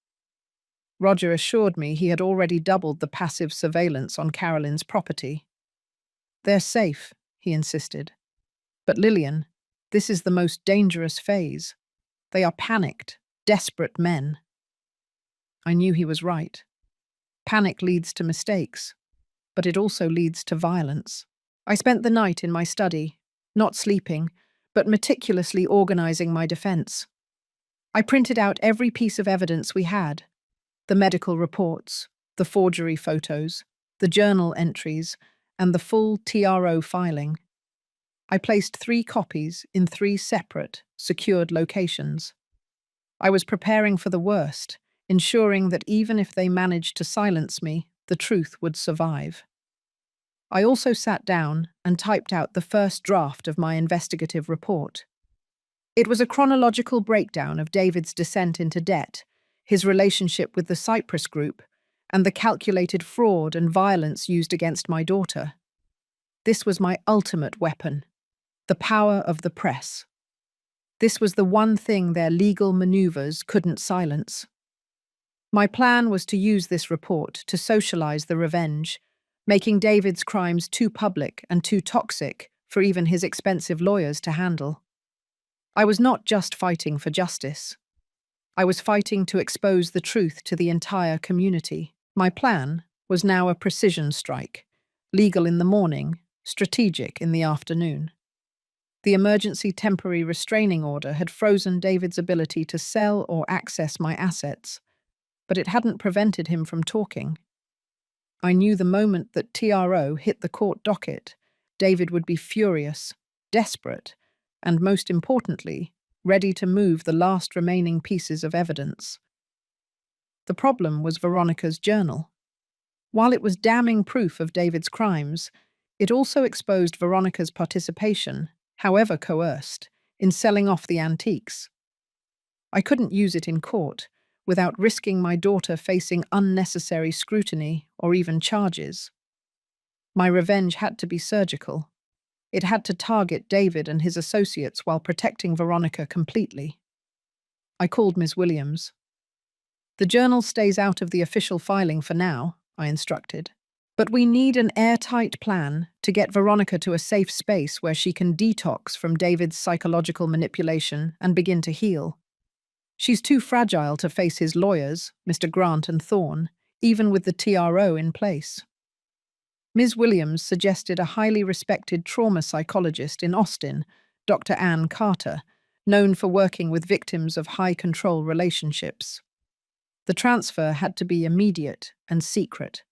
Roger assured me he had already doubled the passive surveillance on Carolyn's property. "They're safe," he insisted. "But Lillian, this is the most dangerous phase. They are panicked, desperate men." I knew he was right. Panic leads to mistakes, but it also leads to violence. I spent the night in my study, not sleeping, but meticulously organizing my defense. I printed out every piece of evidence we had: the medical reports, the forgery photos, the journal entries, and the full TRO filing. I placed 3 copies in 3 separate, secured locations. I was preparing for the worst, ensuring that even if they managed to silence me, the truth would survive. I also sat down and typed out the first draft of my investigative report. It was a chronological breakdown of David's descent into debt, his relationship with the Cyprus Group, and the calculated fraud and violence used against my daughter. This was my ultimate weapon: the power of the press. This was the one thing their legal maneuvers couldn't silence. My plan was to use this report to socialize the revenge, making David's crimes too public and too toxic for even his expensive lawyers to handle. I was not just fighting for justice. I was fighting to expose the truth to the entire community. My plan was now a precision strike: legal in the morning, strategic in the afternoon. The emergency temporary restraining order had frozen David's ability to sell or access my assets, but it hadn't prevented him from talking. I knew the moment that TRO hit the court docket, David would be furious, desperate, and most importantly, ready to move the last remaining pieces of evidence. The problem was Veronica's journal. While it was damning proof of David's crimes, it also exposed Veronica's participation, however coerced, in selling off the antiques. I couldn't use it in court without risking my daughter facing unnecessary scrutiny or even charges. My revenge had to be surgical. It had to target David and his associates while protecting Veronica completely. I called Ms. Williams. "The journal stays out of the official filing for now," I instructed. "But we need an airtight plan to get Veronica to a safe space where she can detox from David's psychological manipulation and begin to heal. She's too fragile to face his lawyers, Mr. Grant and Thorne, even with the TRO in place." Ms. Williams suggested a highly respected trauma psychologist in Austin, Dr. Ann Carter, known for working with victims of high-control relationships. The transfer had to be immediate and secret.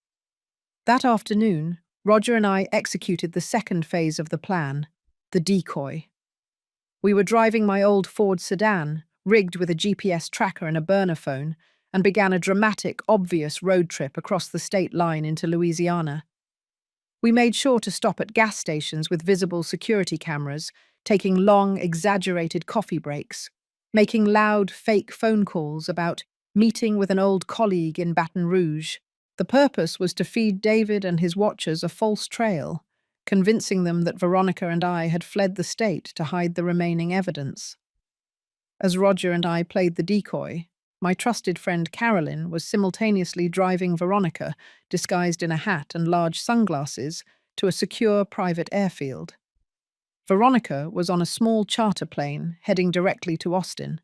That afternoon, Roger and I executed the second phase of the plan, the decoy. We were driving my old Ford sedan, rigged with a GPS tracker and a burner phone, and began a dramatic, obvious road trip across the state line into Louisiana. We made sure to stop at gas stations with visible security cameras, taking long, exaggerated coffee breaks, making loud, fake phone calls about meeting with an old colleague in Baton Rouge. The purpose was to feed David and his watchers a false trail, convincing them that Veronica and I had fled the state to hide the remaining evidence. As Roger and I played the decoy, my trusted friend Carolyn was simultaneously driving Veronica, disguised in a hat and large sunglasses, to a secure private airfield. Veronica was on a small charter plane heading directly to Austin.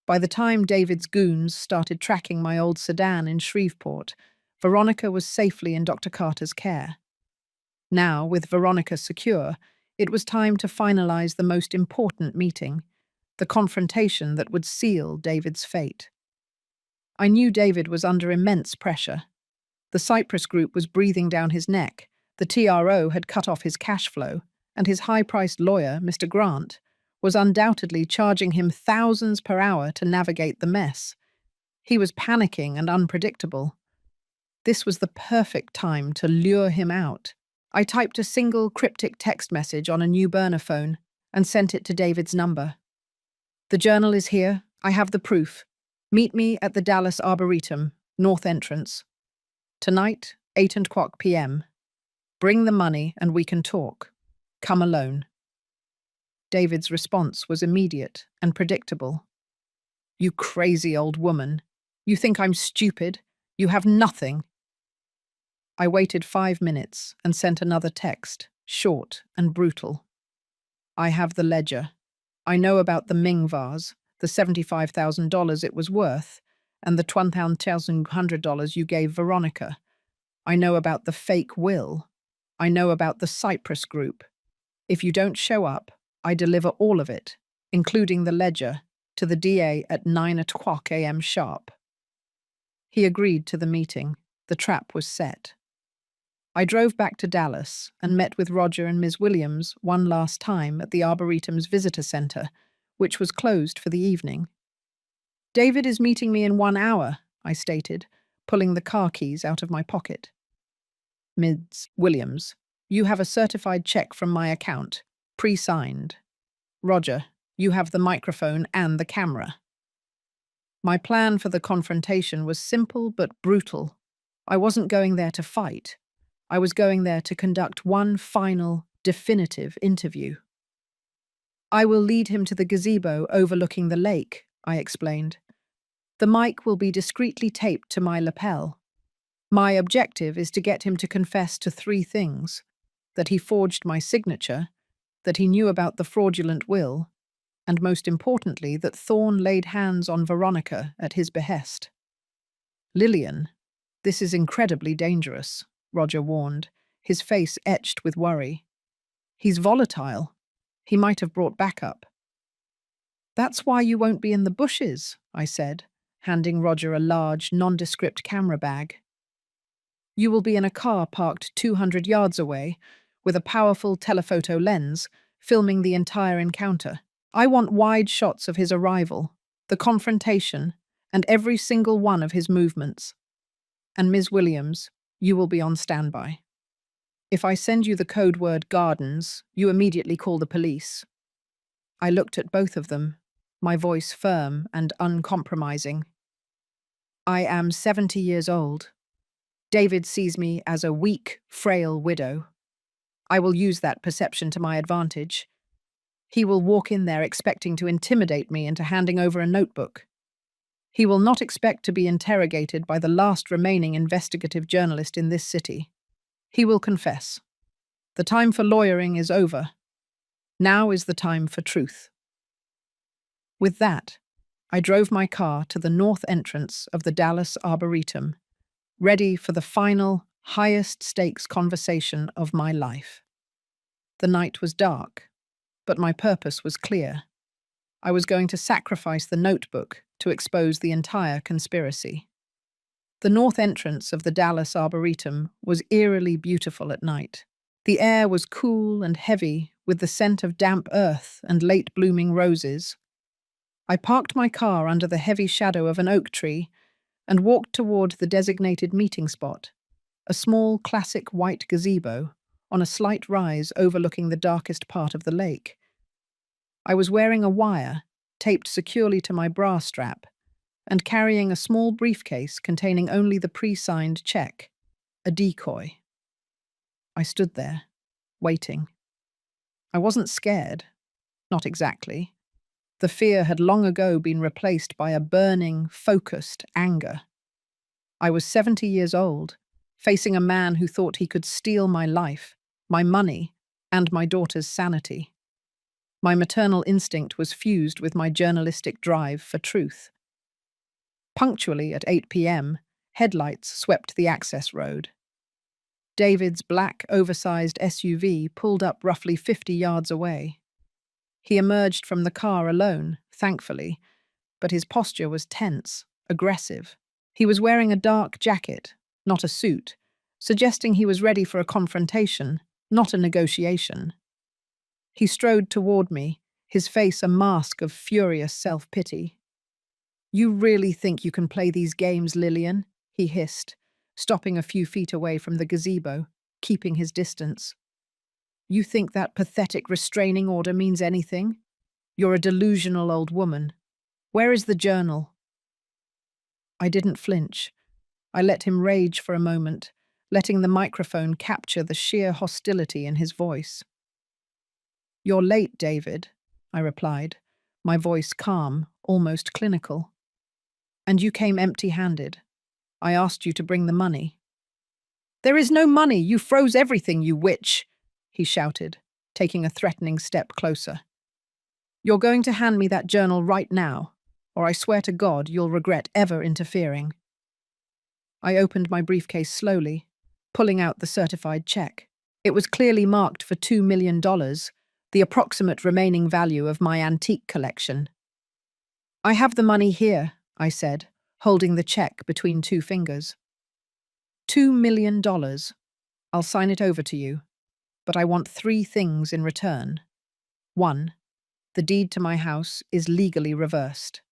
By the time David's goons started tracking my old sedan in Shreveport, Veronica was safely in Dr. Carter's care. Now, with Veronica secure, it was time to finalize the most important meeting, the confrontation that would seal David's fate. I knew David was under immense pressure. The Cyprus Group was breathing down his neck, the TRO had cut off his cash flow, and his high-priced lawyer, Mr. Grant, was undoubtedly charging him thousands per hour to navigate the mess. He was panicking and unpredictable. This was the perfect time to lure him out. I typed a single cryptic text message on a new burner phone and sent it to David's number. "The journal is here. I have the proof. Meet me at the Dallas Arboretum, North Entrance. Tonight, 8:00 p.m. Bring the money and we can talk. Come alone." David's response was immediate and predictable. "You crazy old woman. You think I'm stupid? You have nothing." I waited 5 minutes and sent another text, short and brutal. "I have the ledger. I know about the Ming vase, the $75,000 it was worth, and the $1,100 you gave Veronica. I know about the fake will. I know about the Cyprus Group. If you don't show up, I deliver all of it, including the ledger, to the DA at 9:00 a.m. sharp." He agreed to the meeting. The trap was set. I drove back to Dallas and met with Roger and Ms. Williams one last time at the Arboretum's visitor center, which was closed for the evening. "David is meeting me in 1 hour," I stated, pulling the car keys out of my pocket. "Ms. Williams, you have a certified check from my account, pre-signed. Roger, you have the microphone and the camera." My plan for the confrontation was simple but brutal. I wasn't going there to fight. I was going there to conduct one final, definitive interview. "I will lead him to the gazebo overlooking the lake," I explained. "The mic will be discreetly taped to my lapel. My objective is to get him to confess to 3 things: that he forged my signature, that he knew about the fraudulent will, and most importantly, that Thorne laid hands on Veronica at his behest." "Lillian, this is incredibly dangerous," Roger warned, his face etched with worry. "He's volatile. He might have brought backup." "That's why you won't be in the bushes," I said, handing Roger a large, nondescript camera bag. "You will be in a car parked 200 yards away, with a powerful telephoto lens, filming the entire encounter. I want wide shots of his arrival, the confrontation, and every single one of his movements. And Ms. Williams, you will be on standby. If I send you the code word gardens, you immediately call the police." I looked at both of them, my voice firm and uncompromising. "I am 70 years old. David sees me as a weak, frail widow. I will use that perception to my advantage. He will walk in there expecting to intimidate me into handing over a notebook. He will not expect to be interrogated by the last remaining investigative journalist in this city. He will confess. The time for lawyering is over. Now is the time for truth. With that, I drove my car to the north entrance of the Dallas Arboretum, ready for the final, highest-stakes conversation of my life. The night was dark, but my purpose was clear. I was going to sacrifice the notebook to expose the entire conspiracy. The north entrance of the Dallas Arboretum was eerily beautiful at night. The air was cool and heavy, with the scent of damp earth and late-blooming roses. I parked my car under the heavy shadow of an oak tree and walked toward the designated meeting spot, a small classic white gazebo on a slight rise overlooking the darkest part of the lake. I was wearing a wire taped securely to my bra strap and carrying a small briefcase containing only the pre-signed check, a decoy. I stood there, waiting. I wasn't scared, not exactly. The fear had long ago been replaced by a burning, focused anger. I was 70 years old, facing a man who thought he could steal my life, my money, and my daughter's sanity. My maternal instinct was fused with my journalistic drive for truth. Punctually at 8 p.m., headlights swept the access road. David's black, oversized SUV pulled up roughly 50 yards away. He emerged from the car alone, thankfully, but his posture was tense, aggressive. He was wearing a dark jacket, not a suit, suggesting he was ready for a confrontation, not a negotiation. He strode toward me, his face a mask of furious self-pity. "You really think you can play these games, Lillian?" he hissed, stopping a few feet away from the gazebo, keeping his distance. "You think that pathetic restraining order means anything? You're a delusional old woman. Where is the journal?" I didn't flinch. I let him rage for a moment, letting the microphone capture the sheer hostility in his voice. "You're late, David," I replied, my voice calm, almost clinical. "And you came empty-handed. I asked you to bring the money." "There is no money! You froze everything, you witch!" he shouted, taking a threatening step closer. "You're going to hand me that journal right now, or I swear to God you'll regret ever interfering." I opened my briefcase slowly, pulling out the certified check. It was clearly marked for $2 million, the approximate remaining value of my antique collection. "I have the money here," I said, holding the check between two fingers. $2 million. I'll sign it over to you, but I want 3 things in return. 1. The deed to my house is legally reversed.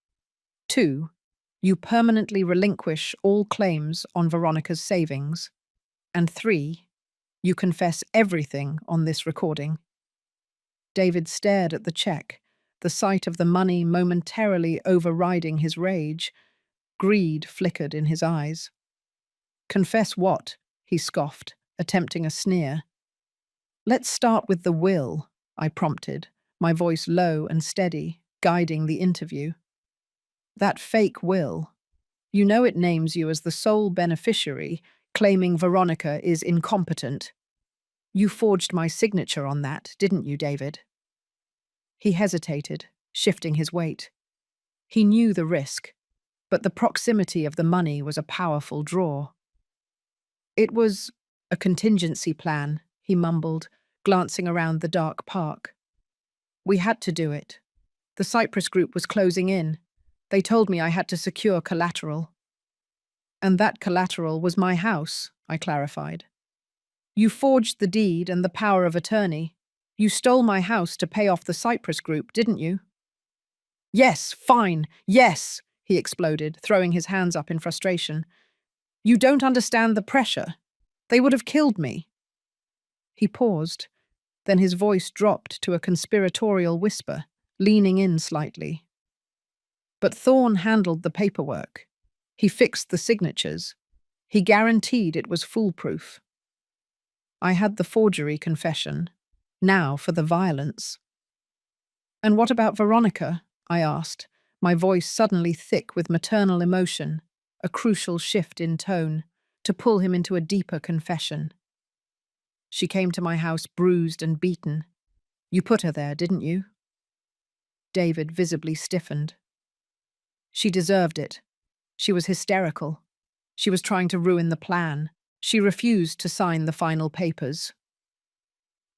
2. You permanently relinquish all claims on Veronica's savings. And 3. You confess everything on this recording. David stared at the check, the sight of the money momentarily overriding his rage. Greed flickered in his eyes. "Confess what?" he scoffed, attempting a sneer. "Let's start with the will," I prompted, my voice low and steady, guiding the interview. "That fake will. You know it names you as the sole beneficiary, claiming Veronica is incompetent. You forged my signature on that, didn't you, David?" He hesitated, shifting his weight. He knew the risk, but the proximity of the money was a powerful draw. "It was a contingency plan," he mumbled, glancing around the dark park. "We had to do it. The Cypress Group was closing in. They told me I had to secure collateral." "And that collateral was my house," I clarified. "You forged the deed and the power of attorney. You stole my house to pay off the Cypress Group, didn't you?" "Yes, fine, yes!" he exploded, throwing his hands up in frustration. "You don't understand the pressure. They would have killed me." He paused, then his voice dropped to a conspiratorial whisper, leaning in slightly. "But Thorne handled the paperwork. He fixed the signatures. He guaranteed it was foolproof." I had the forgery confession. Now for the violence. And what about Veronica? I asked, my voice suddenly thick with maternal emotion, a crucial shift in tone, to pull him into a deeper confession. She came to my house bruised and beaten. You put her there, didn't you? David visibly stiffened. She deserved it. She was hysterical. She was trying to ruin the plan. She refused to sign the final papers.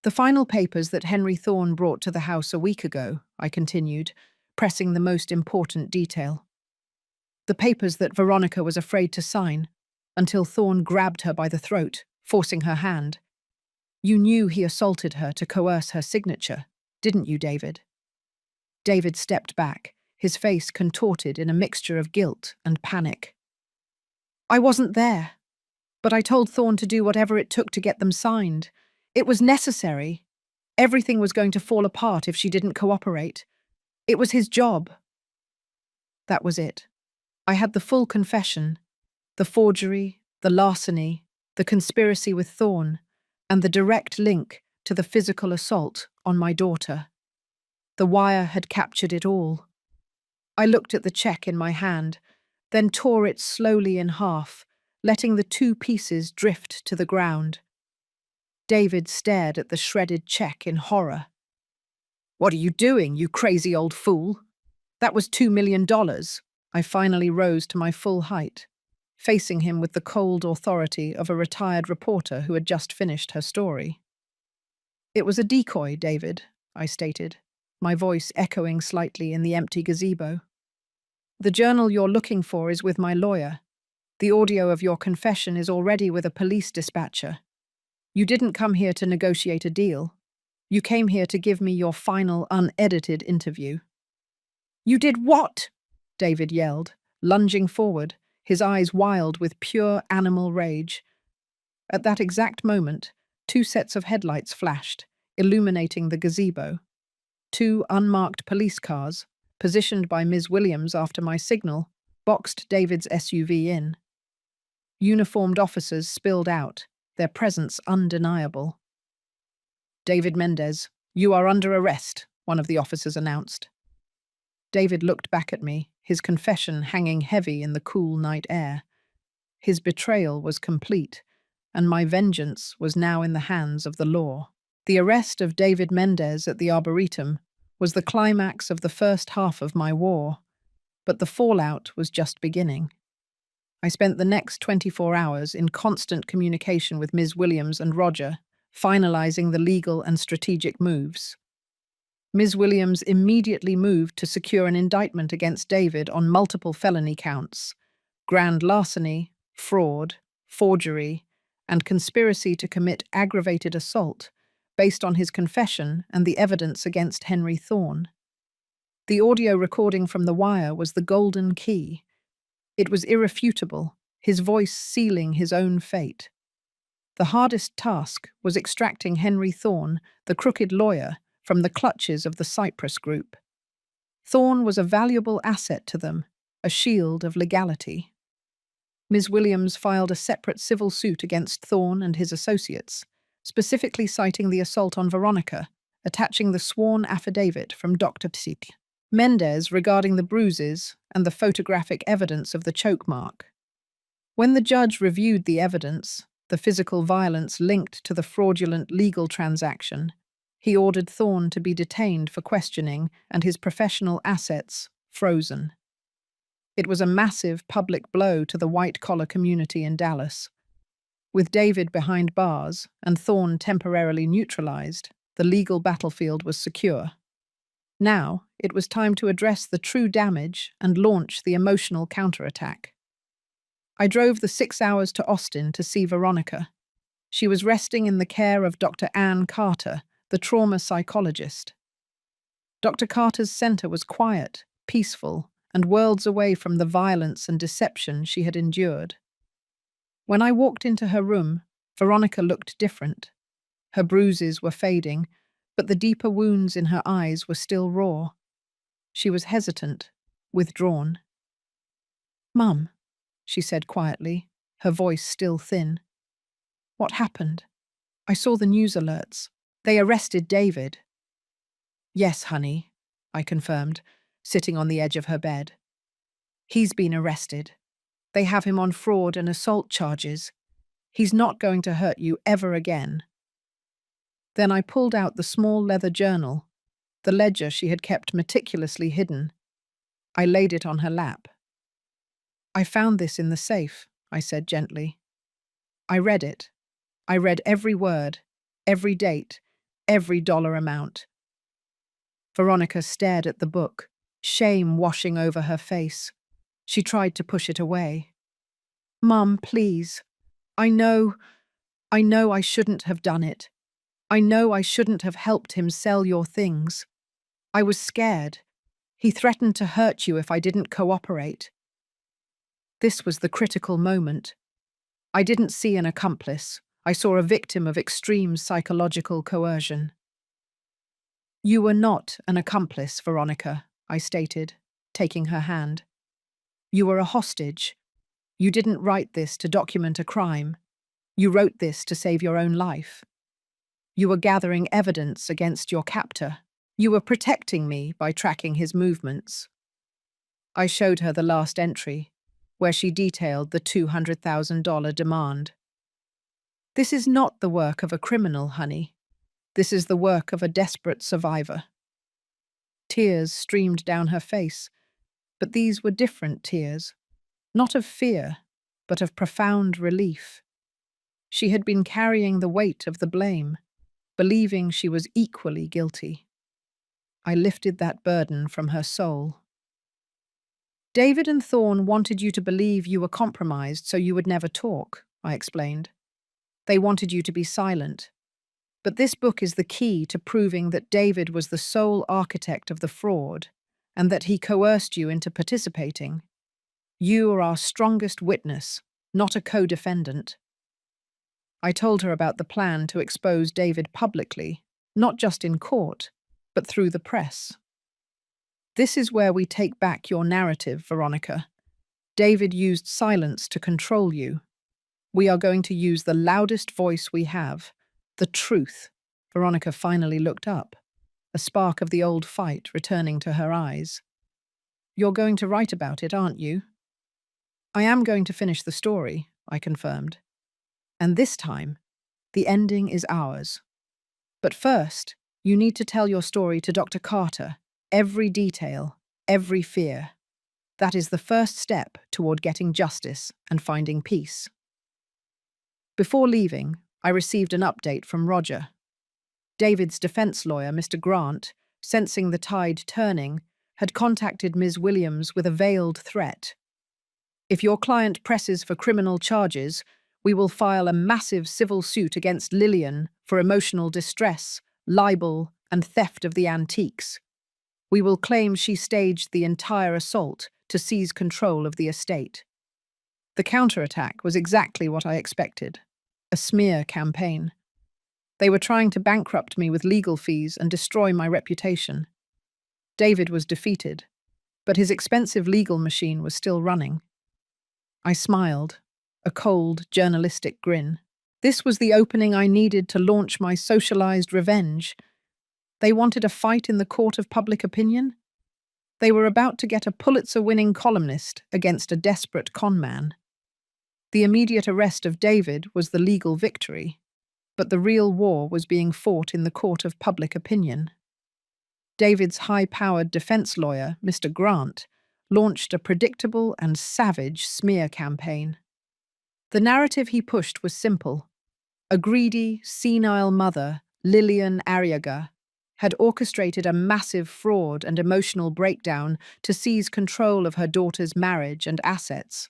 The final papers that Henry Thorne brought to the house a week ago, I continued, pressing the most important detail. The papers that Veronica was afraid to sign, until Thorne grabbed her by the throat, forcing her hand. You knew he assaulted her to coerce her signature, didn't you, David? David stepped back, his face contorted in a mixture of guilt and panic. I wasn't there, but I told Thorne to do whatever it took to get them signed. It was necessary. Everything was going to fall apart if she didn't cooperate. It was his job. That was it. I had the full confession, the forgery, the larceny, the conspiracy with Thorne, and the direct link to the physical assault on my daughter. The wire had captured it all. I looked at the check in my hand, then tore it slowly in half, letting the two pieces drift to the ground. David stared at the shredded check in horror. What are you doing, you crazy old fool? That was $2 million. I finally rose to my full height, facing him with the cold authority of a retired reporter who had just finished her story. It was a decoy, David, I stated, my voice echoing slightly in the empty gazebo. The journal you're looking for is with my lawyer. The audio of your confession is already with a police dispatcher. You didn't come here to negotiate a deal. You came here to give me your final, unedited interview. You did what? David yelled, lunging forward, his eyes wild with pure animal rage. At that exact moment, two sets of headlights flashed, illuminating the gazebo. Two unmarked police cars, positioned by Ms. Williams after my signal, boxed David's SUV in. Uniformed officers spilled out, their presence undeniable. David Mendez, you are under arrest, one of the officers announced. David looked back at me, his confession hanging heavy in the cool night air. His betrayal was complete, and my vengeance was now in the hands of the law. The arrest of David Mendez at the Arboretum was the climax of the first half of my war, but the fallout was just beginning. I spent the next 24 hours in constant communication with Ms. Williams and Roger, finalizing the legal and strategic moves. Ms. Williams immediately moved to secure an indictment against David on multiple felony counts: grand larceny, fraud, forgery, and conspiracy to commit aggravated assault, based on his confession and the evidence against Henry Thorne. The audio recording from the wire was the golden key. It was irrefutable, his voice sealing his own fate. The hardest task was extracting Henry Thorne, the crooked lawyer, from the clutches of the Cyprus Group. Thorne was a valuable asset to them, a shield of legality. Ms. Williams filed a separate civil suit against Thorne and his associates, specifically citing the assault on Veronica, attaching the sworn affidavit from Dr. Mendez regarding the bruises and the photographic evidence of the choke mark. When the judge reviewed the evidence, the physical violence linked to the fraudulent legal transaction, he ordered Thorne to be detained for questioning and his professional assets frozen. It was a massive public blow to the white-collar community in Dallas. With David behind bars and Thorne temporarily neutralized, the legal battlefield was secure. Now, it was time to address the true damage and launch the emotional counterattack. I drove the 6 hours to Austin to see Veronica. She was resting in the care of Dr. Ann Carter, the trauma psychologist. Dr. Carter's center was quiet, peaceful, and worlds away from the violence and deception she had endured. When I walked into her room, Veronica looked different. Her bruises were fading, but the deeper wounds in her eyes were still raw. She was hesitant, withdrawn. "Mum," she said quietly, her voice still thin. "What happened?" I saw the news alerts. They arrested David. Yes, honey, I confirmed, sitting on the edge of her bed. He's been arrested. They have him on fraud and assault charges. He's not going to hurt you ever again. Then I pulled out the small leather journal, the ledger she had kept meticulously hidden. I laid it on her lap. I found this in the safe, I said gently. I read it. I read every word, every date, every dollar amount. Veronica stared at the book, shame washing over her face. She tried to push it away. Mum, please. I know I shouldn't have done it. I know I shouldn't have helped him sell your things. I was scared. He threatened to hurt you if I didn't cooperate. This was the critical moment. I didn't see an accomplice. I saw a victim of extreme psychological coercion. You were not an accomplice, Veronica, I stated, taking her hand. You were a hostage. You didn't write this to document a crime. You wrote this to save your own life. You were gathering evidence against your captor. You were protecting me by tracking his movements. I showed her the last entry, where she detailed the $200,000 demand. This is not the work of a criminal, honey. This is the work of a desperate survivor. Tears streamed down her face, but these were different tears, not of fear, but of profound relief. She had been carrying the weight of the blame, believing she was equally guilty. I lifted that burden from her soul. David and Thorne wanted you to believe you were compromised so you would never talk, I explained. They wanted you to be silent. But this book is the key to proving that David was the sole architect of the fraud and that he coerced you into participating. You are our strongest witness, not a co-defendant. I told her about the plan to expose David publicly, not just in court, but through the press. This is where we take back your narrative, Veronica. David used silence to control you. We are going to use the loudest voice we have, the truth. Veronica finally looked up, a spark of the old fight returning to her eyes. You're going to write about it, aren't you? I am going to finish the story, I confirmed. And this time, the ending is ours. But first, you need to tell your story to Dr. Carter, every detail, every fear. That is the first step toward getting justice and finding peace. Before leaving, I received an update from Roger. David's defense lawyer, Mr. Grant, sensing the tide turning, had contacted Ms. Williams with a veiled threat. If your client presses for criminal charges, we will file a massive civil suit against Lillian for emotional distress, libel, and theft of the antiques. We will claim she staged the entire assault to seize control of the estate. The counterattack was exactly what I expected. A smear campaign. They were trying to bankrupt me with legal fees and destroy my reputation. David was defeated, but his expensive legal machine was still running. I smiled, a cold, journalistic grin. This was the opening I needed to launch my socialized revenge. They wanted a fight in the court of public opinion. They were about to get a Pulitzer-winning columnist against a desperate conman. The immediate arrest of David was the legal victory, but the real war was being fought in the court of public opinion. David's high-powered defense lawyer, Mr. Grant, launched a predictable and savage smear campaign. The narrative he pushed was simple. A greedy, senile mother, Lillian Arriaga, had orchestrated a massive fraud and emotional breakdown to seize control of her daughter's marriage and assets.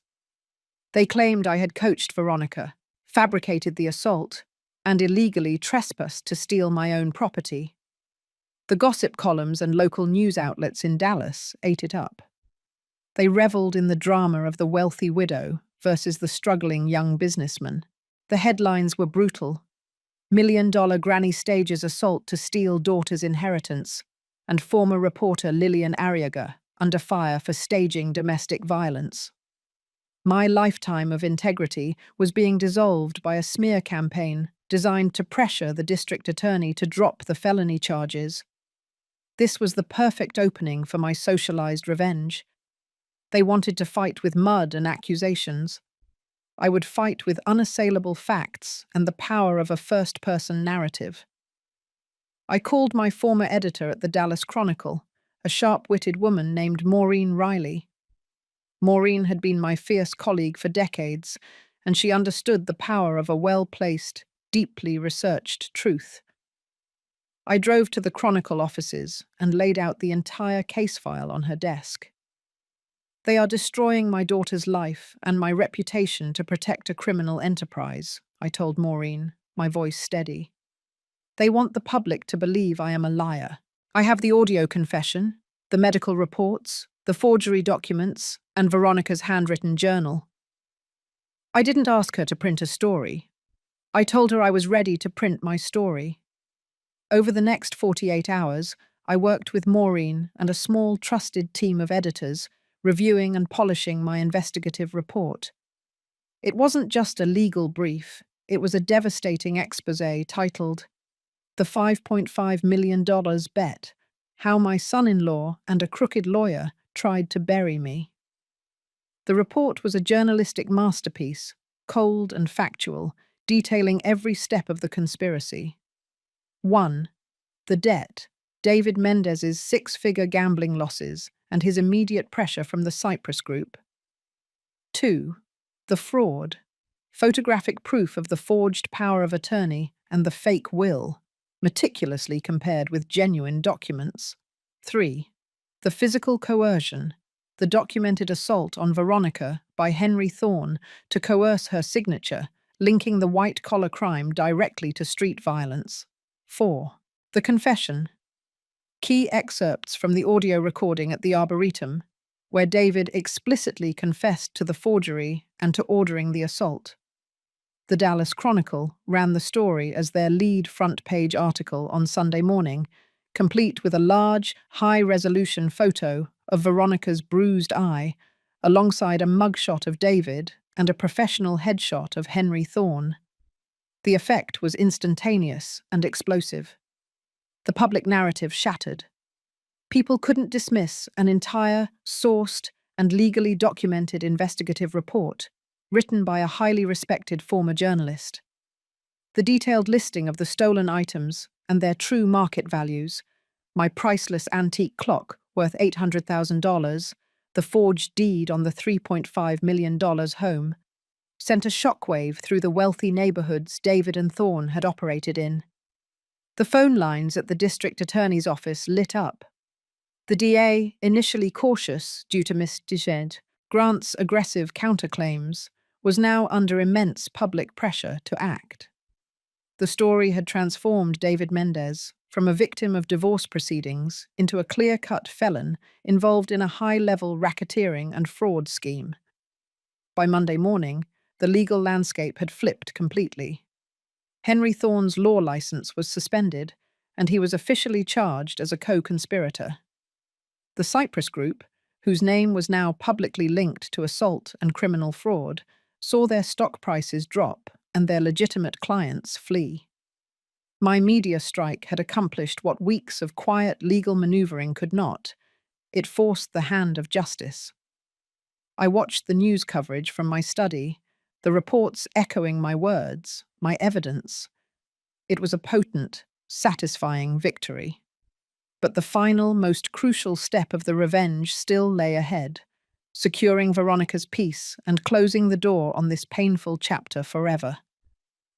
They claimed I had coached Veronica, fabricated the assault, and illegally trespassed to steal my own property. The gossip columns and local news outlets in Dallas ate it up. They reveled in the drama of the wealthy widow versus the struggling young businessman. The headlines were brutal. $1 million granny stages assault to steal daughter's inheritance, and former reporter Lillian Arriaga under fire for staging domestic violence. My lifetime of integrity was being dissolved by a smear campaign designed to pressure the district attorney to drop the felony charges. This was the perfect opening for my socialized revenge. They wanted to fight with mud and accusations. I would fight with unassailable facts and the power of a first-person narrative. I called my former editor at the Dallas Chronicle, a sharp-witted woman named Maureen Riley. Maureen had been my fierce colleague for decades, and she understood the power of a well-placed, deeply researched truth. I drove to the Chronicle offices and laid out the entire case file on her desk. "They are destroying my daughter's life and my reputation to protect a criminal enterprise," I told Maureen, my voice steady. "They want the public to believe I am a liar. I have the audio confession, the medical reports, the forgery documents, and Veronica's handwritten journal." I didn't ask her to print a story. I told her I was ready to print my story. Over the next 48 hours, I worked with Maureen and a small, trusted team of editors, reviewing and polishing my investigative report. It wasn't just a legal brief, it was a devastating exposé titled "The $5.5 million Bet: How My Son-in-Law and a Crooked Lawyer Tried to Bury Me." The report was a journalistic masterpiece, cold and factual, detailing every step of the conspiracy. 1. The debt, David Mendez's six-figure gambling losses, and his immediate pressure from the Cyprus Group. 2. The fraud, photographic proof of the forged power of attorney and the fake will, meticulously compared with genuine documents. 3. The physical coercion, the documented assault on Veronica by Henry Thorne to coerce her signature, linking the white-collar crime directly to street violence. 4. The confession, key excerpts from the audio recording at the Arboretum, where David explicitly confessed to the forgery and to ordering the assault. The Dallas Chronicle ran the story as their lead front-page article on Sunday morning, complete with a large, high-resolution photo of Veronica's bruised eye, alongside a mugshot of David and a professional headshot of Henry Thorne. The effect was instantaneous and explosive. The public narrative shattered. People couldn't dismiss an entire, sourced, and legally documented investigative report, written by a highly respected former journalist. The detailed listing of the stolen items and their true market values, my priceless antique clock worth $800,000, the forged deed on the $3.5 million home, sent a shockwave through the wealthy neighborhoods David and Thorne had operated in. The phone lines at the district attorney's office lit up. The DA, initially cautious due to Miss Grant's aggressive counterclaims, was now under immense public pressure to act. The story had transformed David Mendez from a victim of divorce proceedings into a clear-cut felon involved in a high-level racketeering and fraud scheme. By Monday morning, the legal landscape had flipped completely. Henry Thorne's law license was suspended, and he was officially charged as a co-conspirator. The Cyprus Group, whose name was now publicly linked to assault and criminal fraud, saw their stock prices drop and their legitimate clients flee. My media strike had accomplished what weeks of quiet legal maneuvering could not. It forced the hand of justice. I watched the news coverage from my study, the reports echoing my words, my evidence. It was a potent, satisfying victory. But the final, most crucial step of the revenge still lay ahead, securing Veronica's peace and closing the door on this painful chapter forever.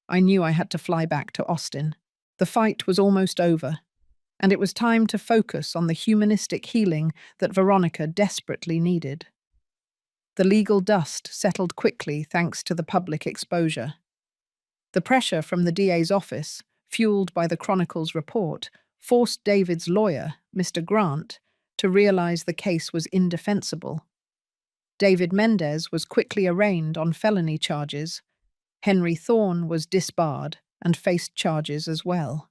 I knew I had to fly back to Austin. The fight was almost over, and it was time to focus on the humanistic healing that Veronica desperately needed. The legal dust settled quickly thanks to the public exposure. The pressure from the DA's office, fueled by the Chronicle's report, forced David's lawyer, Mr. Grant, to realize the case was indefensible. David Mendez was quickly arraigned on felony charges. Henry Thorne was disbarred and faced charges as well.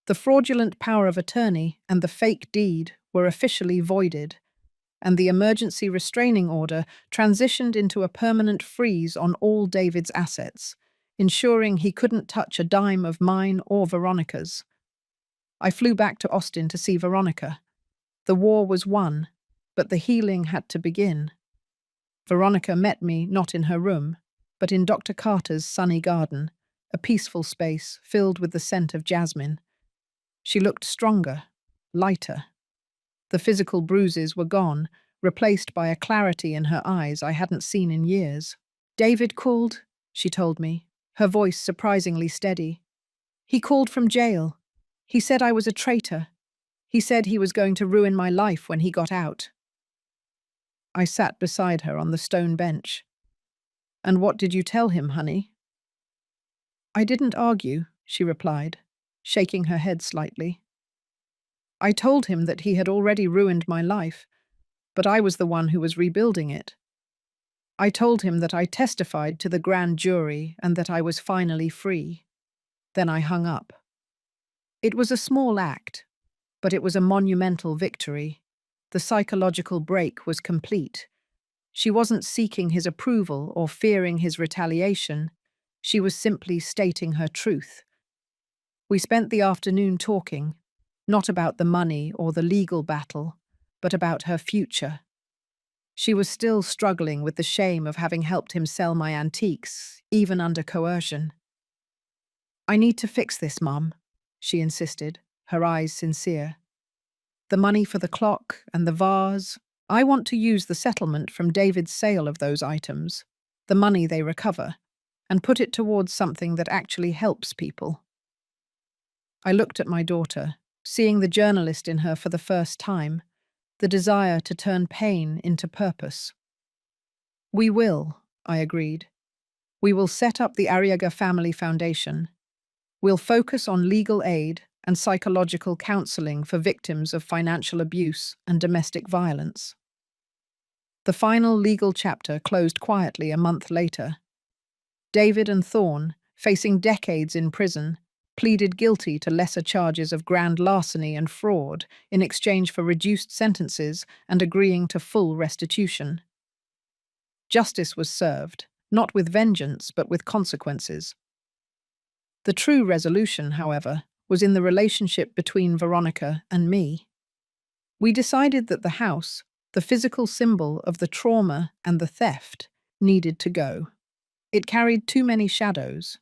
The fraudulent power of attorney and the fake deed were officially voided, and the emergency restraining order transitioned into a permanent freeze on all David's assets, ensuring he couldn't touch a dime of mine or Veronica's. I flew back to Austin to see Veronica. The war was won, but the healing had to begin. Veronica met me not in her room, but in Dr. Carter's sunny garden, a peaceful space filled with the scent of jasmine. She looked stronger, lighter. The physical bruises were gone, replaced by a clarity in her eyes I hadn't seen in years. "David called," she told me, her voice surprisingly steady. "He called from jail. He said I was a traitor. He said he was going to ruin my life when he got out." I sat beside her on the stone bench. "And what did you tell him, honey?" "I didn't argue," she replied, shaking her head slightly. "I told him that he had already ruined my life, but I was the one who was rebuilding it. I told him that I testified to the grand jury and that I was finally free. Then I hung up. It was a small act, but it was a monumental victory. The psychological break was complete. She wasn't seeking his approval or fearing his retaliation. She was simply stating her truth. We spent the afternoon talking, not about the money or the legal battle, but about her future. She was still struggling with the shame of having helped him sell my antiques, even under coercion. "I need to fix this, Mum," she insisted, her eyes sincere. "The money for the clock and the vase, I want to use the settlement from David's sale of those items, the money they recover, and put it towards something that actually helps people." I looked at my daughter, seeing the journalist in her for the first time, the desire to turn pain into purpose. "We will," I agreed. "We will set up the Arriaga Family Foundation. We'll focus on legal aid and psychological counseling for victims of financial abuse and domestic violence." The final legal chapter closed quietly a month later. David and Thorne, facing decades in prison, pleaded guilty to lesser charges of grand larceny and fraud in exchange for reduced sentences and agreeing to full restitution. Justice was served, not with vengeance but with consequences. The true resolution, however, was in the relationship between Veronica and me. We decided that the house, the physical symbol of the trauma and the theft, needed to go. It carried too many shadows.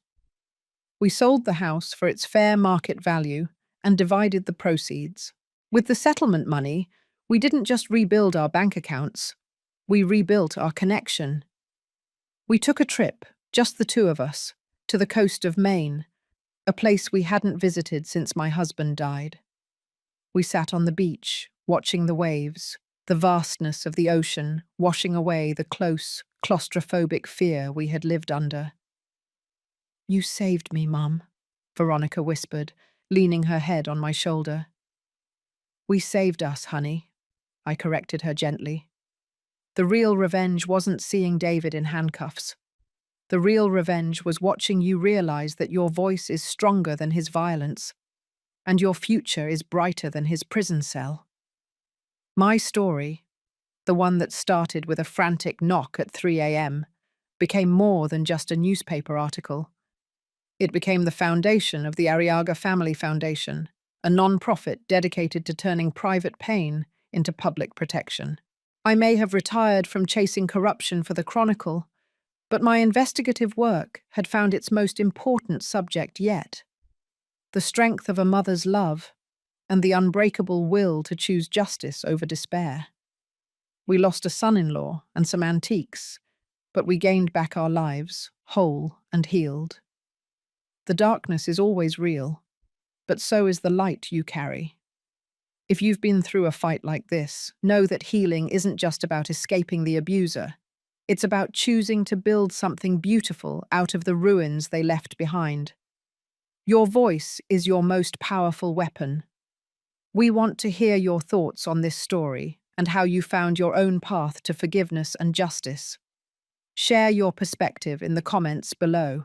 We sold the house for its fair market value and divided the proceeds. With the settlement money, we didn't just rebuild our bank accounts, we rebuilt our connection. We took a trip, just the two of us, to the coast of Maine, a place we hadn't visited since my husband died. We sat on the beach, watching the waves, the vastness of the ocean washing away the close, claustrophobic fear we had lived under. "You saved me, Mum," Veronica whispered, leaning her head on my shoulder. "We saved us, honey," I corrected her gently. The real revenge wasn't seeing David in handcuffs. The real revenge was watching you realize that your voice is stronger than his violence, and your future is brighter than his prison cell. My story, the one that started with a frantic knock at 3 a.m., became more than just a newspaper article. It became the foundation of the Arriaga Family Foundation, a non-profit dedicated to turning private pain into public protection. I may have retired from chasing corruption for the Chronicle, but my investigative work had found its most important subject yet: the strength of a mother's love and the unbreakable will to choose justice over despair. We lost a son-in-law and some antiques, but we gained back our lives, whole and healed. The darkness is always real, but so is the light you carry. If you've been through a fight like this, know that healing isn't just about escaping the abuser. It's about choosing to build something beautiful out of the ruins they left behind. Your voice is your most powerful weapon. We want to hear your thoughts on this story and how you found your own path to forgiveness and justice. Share your perspective in the comments below.